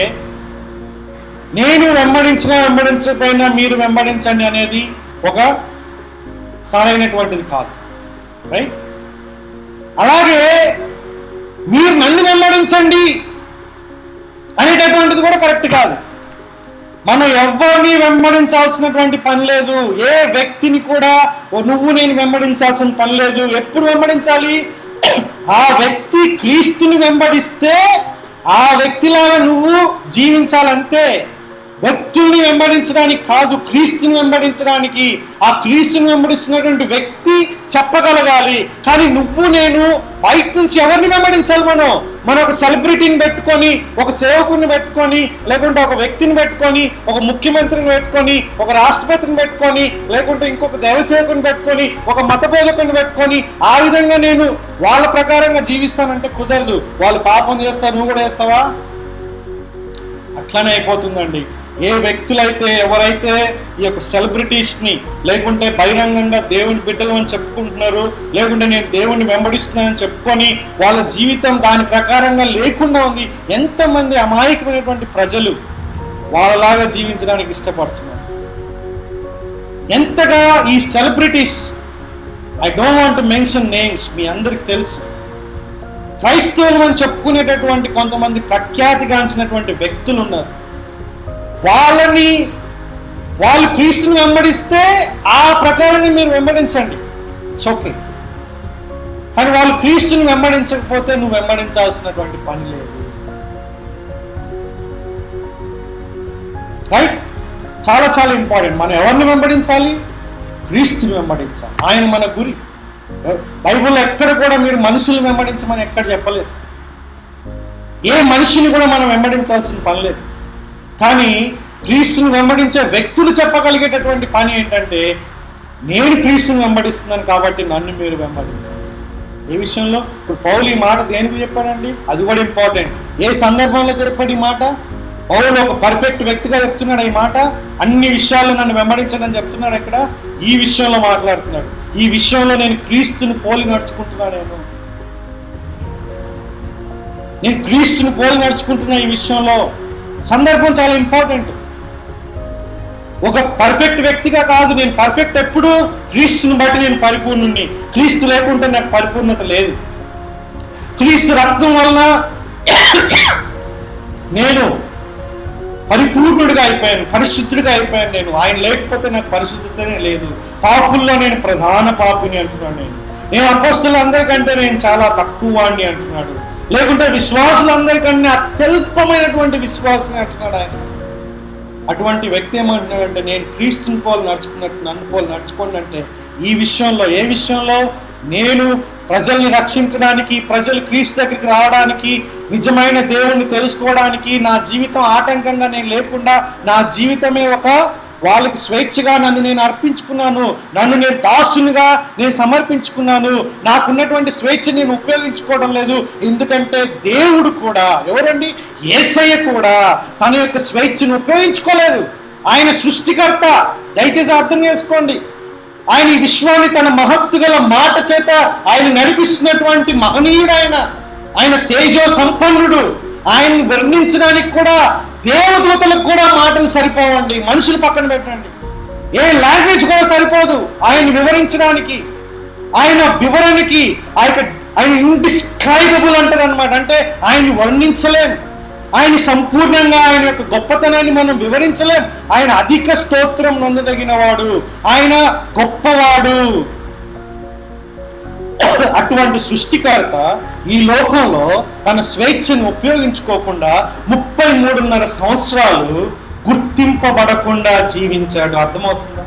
నేను వెంబడించకపోయినా మీరు వెంబడించండి అనేది ఒక సరైనటువంటిది కాదు, రైట్? అలాగే మీరు నన్ను వెంబడించండి అనేటటువంటిది కూడా కరెక్ట్ కాదు. మనం ఎవరిని వెంబడించాల్సినటువంటి పని లేదు. ఏ వ్యక్తిని కూడా నువ్వు నేను వెంబడించాల్సిన పని లేదు. ఎప్పుడు వెంబడించాలి? ఆ వ్యక్తి క్రీస్తుని వెంబడిస్తే ఆ వ్యక్తిలాగా నువ్వు జీవించాలంతే. వ్యక్తుల్ని వెంబడించడానికి కాదు, క్రీస్తుని వెంబడించడానికి. ఆ క్రీస్తుని వెంబడిస్తున్నటువంటి వ్యక్తి చెప్పగలగాలి. కానీ నువ్వు నేను బయట నుంచి ఎవరిని వెంబడించాలి? మనం ఒక సెలబ్రిటీని పెట్టుకొని, ఒక సేవకుని పెట్టుకొని, లేకుంటే ఒక వ్యక్తిని పెట్టుకొని, ఒక ముఖ్యమంత్రిని పెట్టుకొని, ఒక రాష్ట్రపతిని పెట్టుకొని, లేకుంటే ఇంకొక దైవసేవకుని పెట్టుకొని, ఒక మత బోధకుని పెట్టుకొని, ఆ విధంగా నేను వాళ్ళ ప్రకారంగా జీవిస్తానంటే కుదరదు. వాళ్ళు పాపం చేస్తారు, నువ్వు కూడా చేస్తావా? అట్లానే అయిపోతుందండి. ఏ వ్యక్తులైతే, ఎవరైతే ఈ యొక్క సెలబ్రిటీస్ని, లేకుంటే బహిరంగంగా దేవుని బిడ్డలు అని చెప్పుకుంటున్నారు, లేకుంటే నేను దేవుని వెంబడిస్తున్నానని చెప్పుకొని వాళ్ళ జీవితం దాని ప్రకారంగా లేకుండా ఉంది. ఎంతమంది అమాయకమైనటువంటి ప్రజలు వాళ్ళలాగా జీవించడానికి ఇష్టపడుతున్నారు. ఎంతగా ఈ celebrities, I don't want to mention names, మీ అందరికి తెలుసు, క్రైస్తవులు అని చెప్పుకునేటటువంటి కొంతమంది ప్రఖ్యాతిగాంచినటువంటి వ్యక్తులు ఉన్నారు. వాళ్ళు క్రీస్తుని వెంబడిస్తే ఆ ప్రకారంగా మీరు వెంబడించండి, ఇట్స్ ఓకే. కానీ వాళ్ళు క్రీస్తుని వెంబడించకపోతే నువ్వు వెంబడించాల్సినటువంటి పని లేదు, రైట్? చాలా చాలా ఇంపార్టెంట్. మనం ఎవరిని వెంబడించాలి? క్రీస్తుని వెంబడించాలి. ఆయన మన గురి. బైబిల్లో ఎక్కడ కూడా మీరు మనుషులు వెంబడించమని ఎక్కడ చెప్పలేదు. ఏ మనిషిని కూడా మనం వెంబడించాల్సిన పని లేదు. కానీ క్రీస్తుని వెంబడించే వ్యక్తులు చెప్పగలిగేటటువంటి పని ఏంటంటే, నేను క్రీస్తుని వెంబడిస్తున్నాను కాబట్టి నన్ను మీరు వెంబడించాలి. ఏ విషయంలో? ఇప్పుడు పౌలు ఈ మాట దేనికి చెప్పాడండి? అది కూడా ఇంపార్టెంట్. ఏ సందర్భంలో చెప్పాడు ఈ మాట? పౌలు ఒక పర్ఫెక్ట్ వ్యక్తిగా చెప్తున్నాడు ఈ మాట. అన్ని విషయాల్లో నన్ను వెంబడించండి అని చెప్తున్నాడు. ఎక్కడ? ఈ విషయంలో మాట్లాడుతున్నాడు. ఈ విషయంలో నేను క్రీస్తుని పోలి నడుచుకుంటున్నాను, నేను క్రీస్తుని పోలి నడుచుకుంటున్నా. ఈ విషయంలో సందర్భం చాలా ఇంపార్టెంట్. ఒక పర్ఫెక్ట్ వ్యక్తిగా కాదు. నేను పర్ఫెక్ట్ ఎప్పుడు? క్రీస్తుని బట్టి నేను పరిపూర్ణుణ్ణి. క్రీస్తు లేకుంటే నాకు పరిపూర్ణత లేదు. క్రీస్తు రక్తం వలన నేను పరిపూర్ణుడిగా అయిపోయాను, పరిశుద్ధుడిగా అయిపోయాను. నేను ఆయన లేకపోతే నాకు పరిశుద్ధతనే లేదు. పాపుల్లో నేను ప్రధాన పాపిని అంటున్నాడు. నేను అపోస్తలులందరికంటే నేను చాలా తక్కువ వాడిని అంటున్నాడు. లేకుంటే విశ్వాసులందరికన్నా అత్యల్పమైనటువంటి విశ్వాసం అంటున్నాడు ఆయన. అటువంటి వ్యక్తి ఏమంటున్నాడంటే, నేను క్రీస్తుని పోలు నడుచుకున్నట్టు నన్ను పోలు నడుచుకోండి అంటే ఈ విషయంలో, ఏ విషయంలో? నేను ప్రజల్ని రక్షించడానికి, ప్రజలు క్రీస్తు దగ్గరికి రావడానికి, నిజమైన దేవుణ్ణి తెలుసుకోవడానికి నా జీవితం ఆటంకంగా నేను లేకుండా, నా జీవితమే ఒక వాళ్ళకి స్వేచ్ఛగా నన్ను నేను అర్పించుకున్నాను, నన్ను నేను దాసునిగా నేను సమర్పించుకున్నాను. నాకున్నటువంటి స్వేచ్ఛ నేను ఉపయోగించుకోవడం లేదు. ఎందుకంటే దేవుడు కూడా, ఎవరండి? యేసయ్య కూడా తన యొక్క స్వేచ్ఛను ఉపయోగించుకోలేదు. ఆయన సృష్టికర్త. దయచేసి అర్థం చేసుకోండి. ఆయన ఈ విశ్వాన్ని తన మహత్తు గల మాట చేత ఆయన నడిపిస్తున్నటువంటి మహనీయుడు. ఆయన తేజో సంపన్నుడు. ఆయన్ని వర్ణించడానికి కూడా దేవదూతలకు కూడా మాటలు సరిపోవండి. మనుషులు పక్కన పెట్టండి, ఏ లాంగ్వేజ్ కూడా సరిపోదు ఆయన వివరించడానికి. ఆయన వివరణకి ఆయన ఇండిస్క్రైబుల్ అంటారు అనమాట. అంటే ఆయన్ని వర్ణించలేం, ఆయన సంపూర్ణంగా ఆయన యొక్క గొప్పతనాన్ని మనం వివరించలేం. ఆయన అధిక స్తోత్రం నొందదగిన వాడు, ఆయన గొప్పవాడు. అటువంటి సృష్టికర్త ఈ లోకంలో తన స్వేచ్ఛను ఉపయోగించుకోకుండా 33.5 సంవత్సరాలు గుర్తింపబడకుండా జీవించాడు. అర్థమవుతుందా?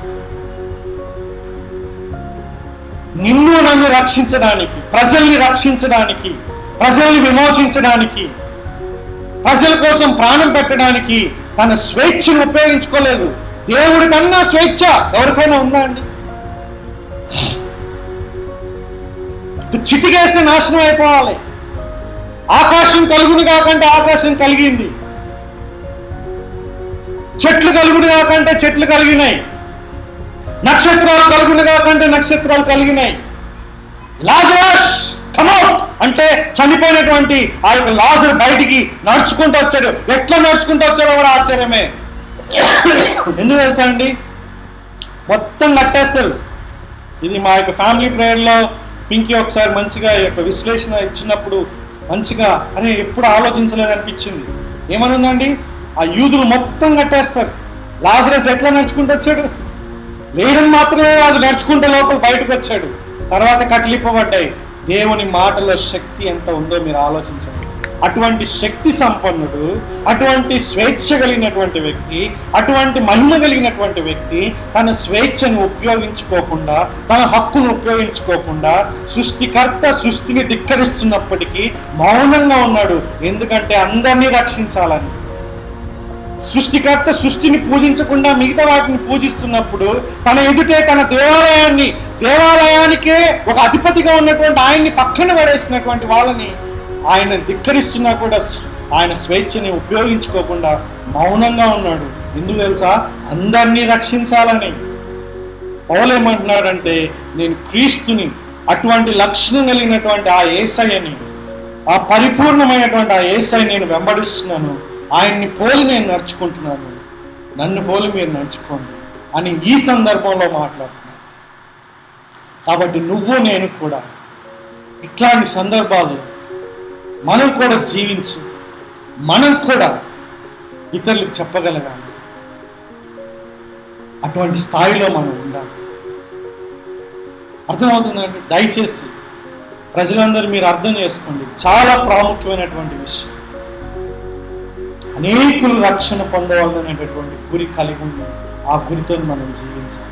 నిన్ను నన్ను రక్షించడానికి, ప్రజల్ని రక్షించడానికి, ప్రజల్ని విమోచించడానికి, ప్రజల కోసం ప్రాణం పెట్టడానికి తన స్వేచ్ఛను ఉపయోగించుకోలేదు. దేవుడి కన్నా స్వేచ్ఛ ఎవరికైనా ఉందా అండి? చిటికేస్తే నాశనం అయిపోవాలి. ఆకాశం కలుగును కాకంటే ఆకాశం కలిగింది, చెట్లు కలుగును కాకంటే చెట్లు కలిగినాయి, నక్షత్రాలు కలుగును కాకంటే నక్షత్రాలు కలిగినాయి. లాజరస్ కమ్ అవుట్ అంటే చనిపోయినటువంటి ఆ యొక్క లాజరు బయటికి నడుచుకుంటూ వచ్చాడు. ఎట్లా నడుచుకుంటూ వచ్చాడో కూడా ఆశ్చర్యమే. ఎందుకు తెలుసా అండి? మొత్తం కట్టేస్తారు. ఇది మా యొక్క ఫ్యామిలీ ప్రేయర్లో పింకీ ఒకసారి మంచిగా ఈ యొక్క విశ్లేషణ ఇచ్చినప్పుడు మంచిగా అరే ఎప్పుడు ఆలోచించలేదనిపించింది. ఏమనుందండి? ఆ యూదులు మొత్తం కట్టేస్తారు. లాజరస్ ఎట్లా నడుచుకుంటూ వచ్చాడు? లేయడం మాత్రమే అది నడుచుకుంటే లోపల బయటకు వచ్చాడు. తర్వాత కట్లిప్పబడ్డాయి. దేవుని మాటలో శక్తి ఎంత ఉందో మీరు ఆలోచించండి. అటువంటి శక్తి సంపన్నుడు, అటువంటి స్వేచ్ఛ కలిగినటువంటి వ్యక్తి, అటువంటి మహిమ కలిగినటువంటి వ్యక్తి తన స్వేచ్ఛను ఉపయోగించుకోకుండా, తన హక్కును ఉపయోగించుకోకుండా సృష్టికర్త సృష్టిని ధిక్కరిస్తున్నప్పటికీ మౌనంగా ఉన్నాడు. ఎందుకంటే అందరినీ రక్షించాలని. సృష్టికర్త సృష్టిని పూజించకుండా మిగతా వాటిని పూజిస్తున్నప్పుడు తన ఎదుటే తన దేవాలయానికే ఒక అధిపతిగా ఉన్నటువంటి ఆయన్ని పక్కన పడేసినటువంటి వాళ్ళని ఆయన ధిక్కరిస్తున్నా కూడా ఆయన స్వేచ్ఛని ఉపయోగించుకోకుండా మౌనంగా ఉన్నాడు. ఎందుకు తెలుసా? అందరినీ రక్షించాలని. పౌలు ఏమంటున్నాడంటే నేను క్రీస్తుని, అటువంటి లక్షణం కలిగినటువంటి ఆ యేసయ్యని, ఆ పరిపూర్ణమైనటువంటి ఆ యేసయ్యని నేను వెంబడిస్తున్నాను, ఆయన్ని పోలి నేను నడుచుకుంటున్నాను, నన్ను పోలి మీరు నడుచుకోండి అని ఈ సందర్భంలో మాట్లాడుతున్నాను. కాబట్టి నువ్వు నేను కూడా ఇట్లాంటి సందర్భాలు మనం కూడా జీవించి మనం కూడా ఇతరులకు చెప్పగలగాలి. అటువంటి స్థాయిలో మనం ఉండాలి. అర్థమవుతుందండి? దయచేసి ప్రజలందరూ మీరు అర్థం చేసుకోండి. చాలా ప్రాముఖ్యమైనటువంటి విషయం. అనేకులు రక్షణ పొందవాలనేటటువంటి గురి కలిగి ఉంది. ఆ గురితో మనం జీవించాలి.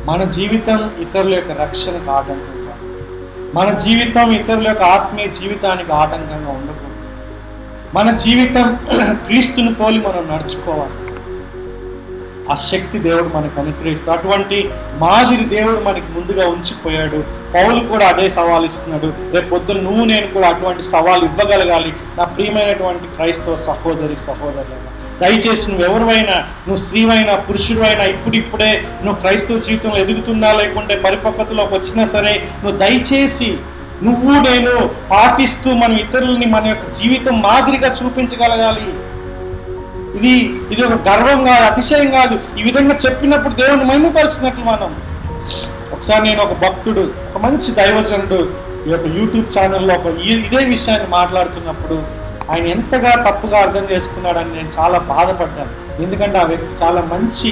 మన జీవితం ఇతరుల యొక్క రక్షణకు ఆటంకం కాదు. మన జీవితం ఇతరుల యొక్క ఆత్మీయ జీవితానికి ఆటంకంగా ఉండకూడదు. మన జీవితం క్రీస్తుని పోలి మనం నడుచుకోవాలి. ఆ శక్తి దేవుడు మనకు అనుగ్రహిస్తాడు. అటువంటి మాదిరి దేవుడు మనకి ముందుగా ఉంచిపోయాడు. పౌలు కూడా అదే సవాల్ ఇస్తున్నాడు. రేపు పొద్దున నువ్వు నేను కూడా అటువంటి సవాల్ ఇవ్వగలగాలి. నా ప్రియమైనటువంటి క్రైస్తవ సహోదరులైనా, దయచేసి నువ్వు ఎవరివైనా, నువ్వు స్త్రీవైనా పురుషుడివైనా, ఇప్పుడిప్పుడే నువ్వు క్రైస్తవ జీవితంలో ఎదుగుతున్నా లేకుంటే పరిపక్వతలోకి వచ్చినా సరే, నువ్వు దయచేసి నువ్వు నేను పాటిస్తూ మనం ఇతరులని మన యొక్క జీవితం మాదిరిగా చూపించగలగాలి. ఇది ఒక గర్వం కాదు, అతిశయం కాదు. ఈ విధంగా చెప్పినప్పుడు దేవుని మహిమపరిచినట్లు మనం. ఒకసారి నేను ఒక భక్తుడు, ఒక మంచి దైవజనుడు ఈ యొక్క యూట్యూబ్ ఛానల్లో ఇదే విషయాన్ని మాట్లాడుతున్నప్పుడు ఆయన ఎంతగా తప్పుగా అర్థం చేసుకున్నాడని నేను చాలా బాధపడ్డాను. ఎందుకంటే ఆ వ్యక్తి చాలా మంచి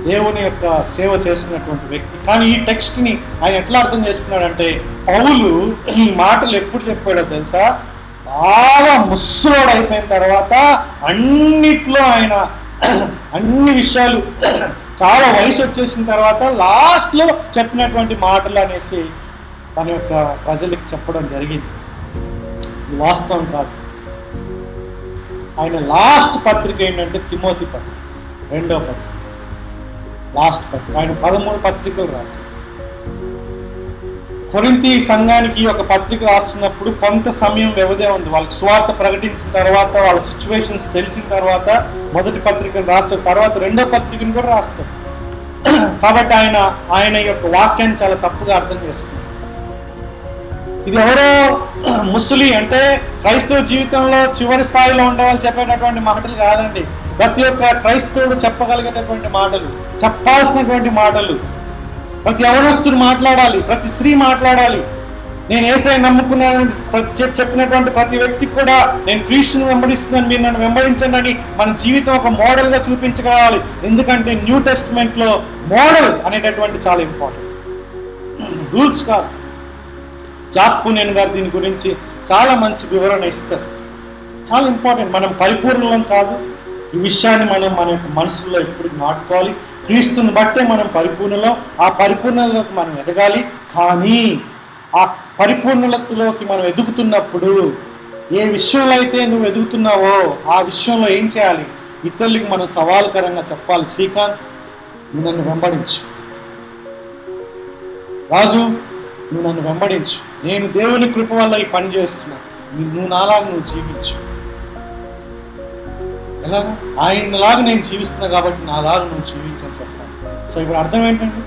దేవుని యొక్క సేవ చేస్తున్నటువంటి వ్యక్తి. కానీ ఈ టెక్స్ట్ని ఆయన ఎట్లా అర్థం చేసుకున్నాడంటే, పౌలు ఈ మాటలు ఎప్పుడు చెప్పాడో తెలుసా? బాగా ముస్సులోడు అయిపోయిన తర్వాత అన్నిట్లో ఆయన అన్ని విషయాలు చాలా వయసు వచ్చేసిన తర్వాత లాస్ట్లో చెప్పినటువంటి మాటలు అనేసి తన యొక్క ప్రజలకు చెప్పడం జరిగింది. ఇది వాస్తవం కాదు. ఆయన లాస్ట్ పత్రిక ఏంటంటే తిమోతి పత్రిక, 2వ పత్రిక, లాస్ట్ పత్రిక. ఆయన 13 పత్రికలు రాశారు. కొరింథీ సంఘానికి ఒక పత్రిక రాస్తున్నప్పుడు కొంత సమయం వ్యవధి ఉంది. వాళ్ళకి సువార్త ప్రకటించిన తర్వాత, వాళ్ళ సిచ్యువేషన్స్ తెలిసిన తర్వాత మొదటి పత్రికను రాస్తారు, తర్వాత 2వ పత్రికను కూడా రాస్తారు. కాబట్టి ఆయన యొక్క వాక్యాన్ని చాలా తప్పుగా అర్థం చేసుకున్నారు. ఇది ఎవరో ముసలి అంటే క్రైస్తవ జీవితంలో చివరి స్థాయిలో ఉండేవాళ్ళు చెప్పేటటువంటి మాటలు కాదండి. ప్రతి ఒక్క క్రైస్తవుడు చెప్పగలిగేటటువంటి మాటలు, చెప్పాల్సినటువంటి మాటలు. ప్రతి యవనస్తుడు మాట్లాడాలి, ప్రతి స్త్రీ మాట్లాడాలి. నేను యేసయ్యను నమ్ముకున్నానని చెప్పినటువంటి ప్రతి వ్యక్తికి కూడా నేను క్రీస్తుని వెంబడిస్తున్నాను, మీరు నన్ను వెంబడించండి అని మన జీవితం ఒక మోడల్గా చూపించగలగాలి. ఎందుకంటే న్యూ టెస్ట్మెంట్లో మోడల్ అనేటటువంటి చాలా ఇంపార్టెంట్, రూల్స్ కాదు. జాక్ పునేన్ గారు దీని గురించి చాలా మంచి వివరణ ఇస్తారు. చాలా ఇంపార్టెంట్. మనం పరిపూర్ణం కాదు, ఈ విషయాన్ని మనం మన యొక్క మనసులో ఎప్పుడు నాటుకోవాలి. క్రీస్తుని బట్టే మనం పరిపూర్ణలో, ఆ పరిపూర్ణలోకి మనం ఎదగాలి. కానీ ఆ పరిపూర్ణతలోకి మనం ఎదుగుతున్నప్పుడు ఏ విషయంలో అయితే నువ్వు ఎదుగుతున్నావో ఆ విషయంలో ఏం చేయాలి? ఇతరులకు మనం సవాలుకరంగా చెప్పాలి. శ్రీకాంత్, నువ్వు నన్ను వెంబడించు. రాజు, నువ్వు నన్ను వెంబడించు. నేను దేవుని కృప వల్ల ఈ పని చేస్తున్నా, నువ్వు నాలాగా నువ్వు జీవించు. ఎలాగా? ఆయనలాగా నేను జీవిస్తున్నా కాబట్టి నాలాగా నువ్వు జీవించని చెప్పాలి. సో ఇప్పుడు అర్థం ఏంటండి?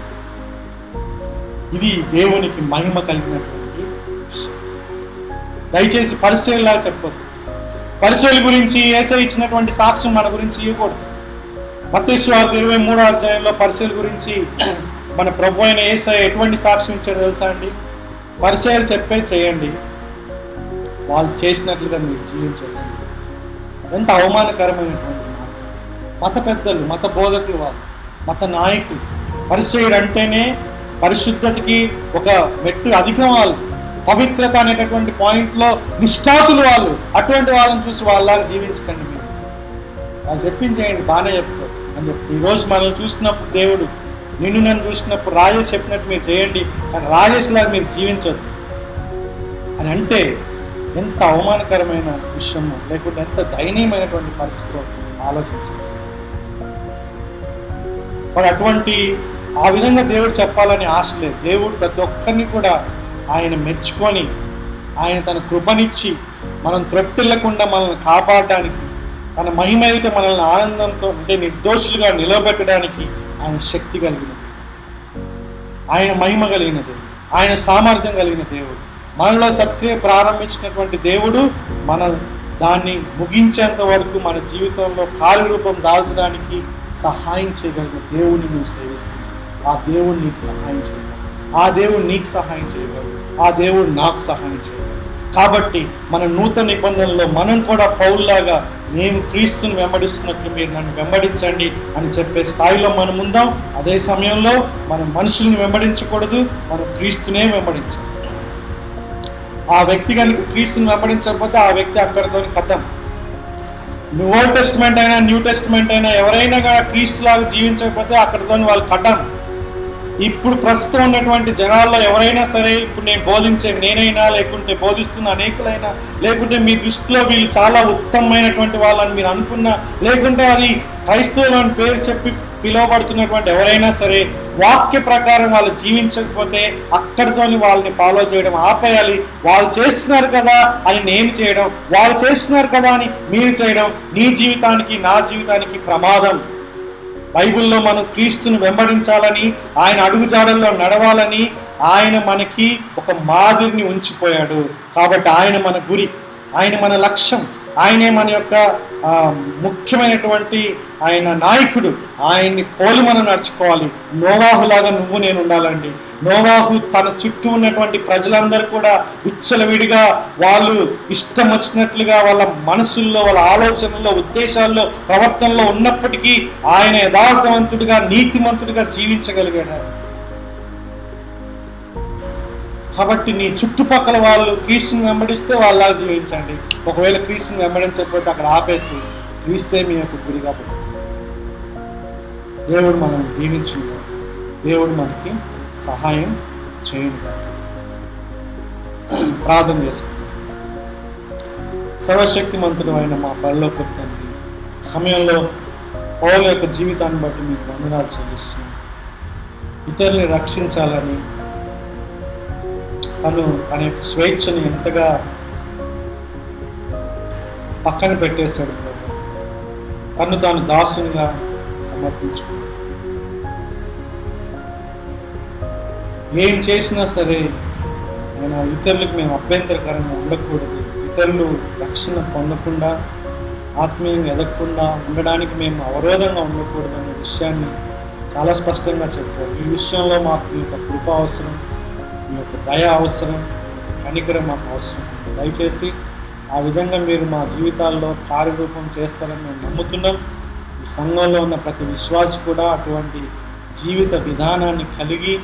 ఇది దేవునికి మహిమ కలిగినటువంటి విషయం. దయచేసి పరిచయలా చెప్పొద్దు. పరిచయల గురించి యేసయ్య ఇచ్చినటువంటి సాక్ష్యం మన గురించి ఇవ్వకూడదు. మత్తయి సువార్త 23వ అధ్యాయంలో పరిచయల గురించి మన ప్రభు అయిన యేసయ్య ఎటువంటి సాక్ష్యం ఇచ్చాడో తెలుసా అండి? పరిచయాలు చెప్పే చేయండి, వాళ్ళు చేసినట్లుగా మీరు జీవించండి. ఎంత అవమానకరమైనటువంటి మాట. మత పెద్దలు, మత బోధకులు, వాళ్ళు మత నాయకులు పరిచయుడు అంటేనే పరిశుద్ధతకి ఒక మెట్టు అధికం. వాళ్ళు పవిత్రత అనేటటువంటి పాయింట్లో నిష్ఠాతులు వాళ్ళు. అటువంటి వాళ్ళని చూసి వాళ్ళలాగా జీవించకండి. మీరు వాళ్ళు చెప్పించేయండి, బాగానే చెప్తారు అని చెప్పి. ఈరోజు మనం చూసినప్పుడు దేవుడు నిన్ను నన్ను చూసినప్పుడు రాజేష్ చెప్పినట్టు మీరు చేయండి, కానీ రాజేష్ లాగా మీరు జీవించవద్దు అని అంటే ఎంత అవమానకరమైన విషయమో, లేకుంటే ఎంత దయనీయమైనటువంటి పరిస్థితిలో ఆలోచించండి. మరి అటువంటి ఆ విధంగా దేవుడు చెప్పాలని ఆశ లేదు. దేవుడు ప్రతి ఒక్కరిని కూడా ఆయన మెచ్చుకొని, ఆయన తన కృపనిచ్చి మనం త్రొట్టిల్లకుండా మనల్ని కాపాడడానికి, తన మహిమ అయితే మనల్ని ఆనందంతో అంటే నిర్దోషులుగా నిలబెట్టడానికి ఆయన శక్తి కలిగినది, ఆయన మహిమ కలిగిన దేవుడు, ఆయన సామర్థ్యం కలిగిన దేవుడు. మనలో సత్క్రియ ప్రారంభించినటువంటి దేవుడు మన దాన్ని ముగించేంత వరకు మన జీవితంలో కార్యరూపం దాల్చడానికి సహాయం చేయగలిగిన దేవుడిని నువ్వు సేవిస్తున్నావు. ఆ దేవుడు నీకు సహాయం చేయగలడు, ఆ దేవుడు నీకు సహాయం చేయగలడు, ఆ దేవుడు నాకు సహాయం చేయగలడు. కాబట్టి మన నూతన నిబంధనలో మనం కూడా పౌల్లాగా నేను క్రీస్తుని వెంబడిస్తున్నట్లు మీరు నన్ను వెంబడించండి అని చెప్పే స్థాయిలో మనం ఉందాం. అదే సమయంలో మనం మనుషుల్ని వెంబడించకూడదు, మనం క్రీస్తునే వెంబడించాలి. ఆ వ్యక్తి కనుక క్రీస్తుని వెంబడించకపోతే ఆ వ్యక్తి అక్కడితో కథం. ఓల్డ్ టెస్ట్మెంట్ అయినా న్యూ టెస్ట్మెంట్ అయినా ఎవరైనా క్రీస్తులాగా జీవించకపోతే అక్కడితో వాళ్ళు కథం. ఇప్పుడు ప్రస్తుతం ఉన్నటువంటి జనాల్లో ఎవరైనా సరే, ఇప్పుడు నేను బోధించే నేనైనా, లేకుంటే బోధిస్తున్న అనేకులైనా, లేకుంటే మీ దృష్టిలో వీళ్ళు చాలా ఉత్తమమైనటువంటి వాళ్ళని మీరు అనుకున్నా, లేకుంటే అది క్రైస్తవులు అని పేరు చెప్పి పిలువబడుతున్నటువంటి ఎవరైనా సరే, వాక్య ప్రకారం వాళ్ళు జీవించకపోతే అక్కడితో వాళ్ళని ఫాలో చేయడం ఆపేయాలి. వాళ్ళు చేస్తున్నారు కదా అని నేను చేయడం, వాళ్ళు చేస్తున్నారు కదా అని మీరు చేయడం నీ జీవితానికి నా జీవితానికి ప్రమాదం. బైబిల్లో మనం క్రీస్తుని వెంబడించాలని, ఆయన అడుగుజాడల్లో నడవాలని ఆయన మనకి ఒక మాదిరిని ఉంచిపోయాడు. కాబట్టి ఆయన మన గురి, ఆయన మన లక్ష్యం, ఆయనే మన యొక్క ముఖ్యమైనటువంటి ఆయన నాయకుడు. ఆయన్ని పోలి మనం నడుచుకోవాలి. నోవాహులాగా నువ్వు నేను ఉండాలండి. నోవాహు తన చుట్టూ ఉన్నటువంటి ప్రజలందరూ కూడా విచ్చలవిడిగా వాళ్ళు ఇష్టం వచ్చినట్లుగా వాళ్ళ మనసుల్లో, వాళ్ళ ఆలోచనల్లో, ఉద్దేశాల్లో, ప్రవర్తనలో ఉన్నప్పటికీ ఆయన యథార్థవంతుడిగా, నీతిమంతుడిగా జీవించగలిగాడు. కాబట్టి నీ చుట్టుపక్కల వాళ్ళు క్రీస్తుని వెంబడిస్తే వాళ్ళలా జీవించండి. ఒకవేళ క్రీస్తుని వెంబడించకపోతే అక్కడ ఆపేసి క్రీస్తే మీ యొక్క గురిగా పెట్టండి. దేవుడు మనల్ని దీవించును, దేవుడు మనకి సహాయం చేయను. ప్రార్థన చేసుకుంటాం. సర్వశక్తిమంతుడు అయిన మా పరలోకపు తండ్రి, సమయంలో పౌలు యొక్క జీవితాన్ని బట్టి మీకు వందనాలు చెల్లిస్తున్నాం. ఇతరుల్ని రక్షించాలని తన యొక్క స్వేచ్ఛను ఎంతగా పక్కన పెట్టేశాడు. తను తాను దాసునిగా సమర్పించుకున్నాడు. ఏం చేసినా సరే నేను ఇతరులకు మేము అభ్యంతరకరంగా ఉండకూడదు, ఇతరులు రక్షణ పొందకుండా, ఆత్మీయంగా ఎదగకుండా ఉండడానికి మేము అవరోధంగా ఉండకూడదు అనే విషయాన్ని చాలా స్పష్టంగా చెప్పారు. ఈ విషయంలో మాకు మీ యొక్క కృప అవసరం, మీ యొక్క దయ అవసరం, కనికరం మాకు అవసరం. దయచేసి ఆ విధంగా మీరు మా జీవితాల్లో కార్యరూపం చేస్తారని మేము నమ్ముతున్నాం. ఈ సంఘంలో ఉన్న ప్రతి విశ్వాసి కూడా అటువంటి జీవిత విధానాన్ని కలిగి,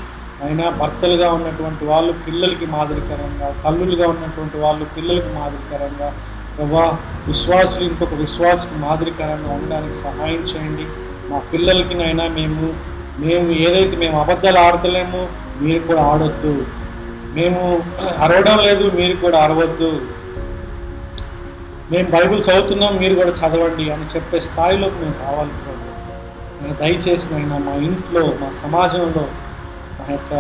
అయినా భర్తలుగా ఉన్నటువంటి వాళ్ళు పిల్లలకి మాదిరికరంగా, తల్లులుగా ఉన్నటువంటి వాళ్ళు పిల్లలకి మాదిరికరంగా, ప్రభా విశ్వాసులు ఇంకొక విశ్వాసకి మాదిరికరంగా ఉండడానికి సహాయం చేయండి. మా పిల్లలకి నైనా మేము ఏదైతే మేము అబద్ధాలు ఆడతలేమో మీరు కూడా ఆడొద్దు, మేము అరవడం లేదు మీరు కూడా అరవద్దు, మేము బైబిల్ చదువుతున్నాం మీరు కూడా చదవండి అని చెప్పే స్థాయిలోకి మేము రావాలి ప్రభు. నేను దయచేసి అయినా మా ఇంట్లో, మా సమాజంలో, మా యొక్క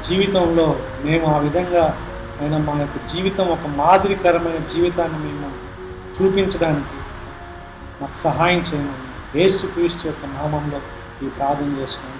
జీవితంలో మేము ఆ విధంగా అయినా మా యొక్క జీవితం ఒక మాదిరికరమైన జీవితాన్ని మేము చూపించడానికి మాకు సహాయం చేయమని యేసుక్రీస్తు యొక్క నామంలో ఈ ప్రార్థన చేస్తున్నాం.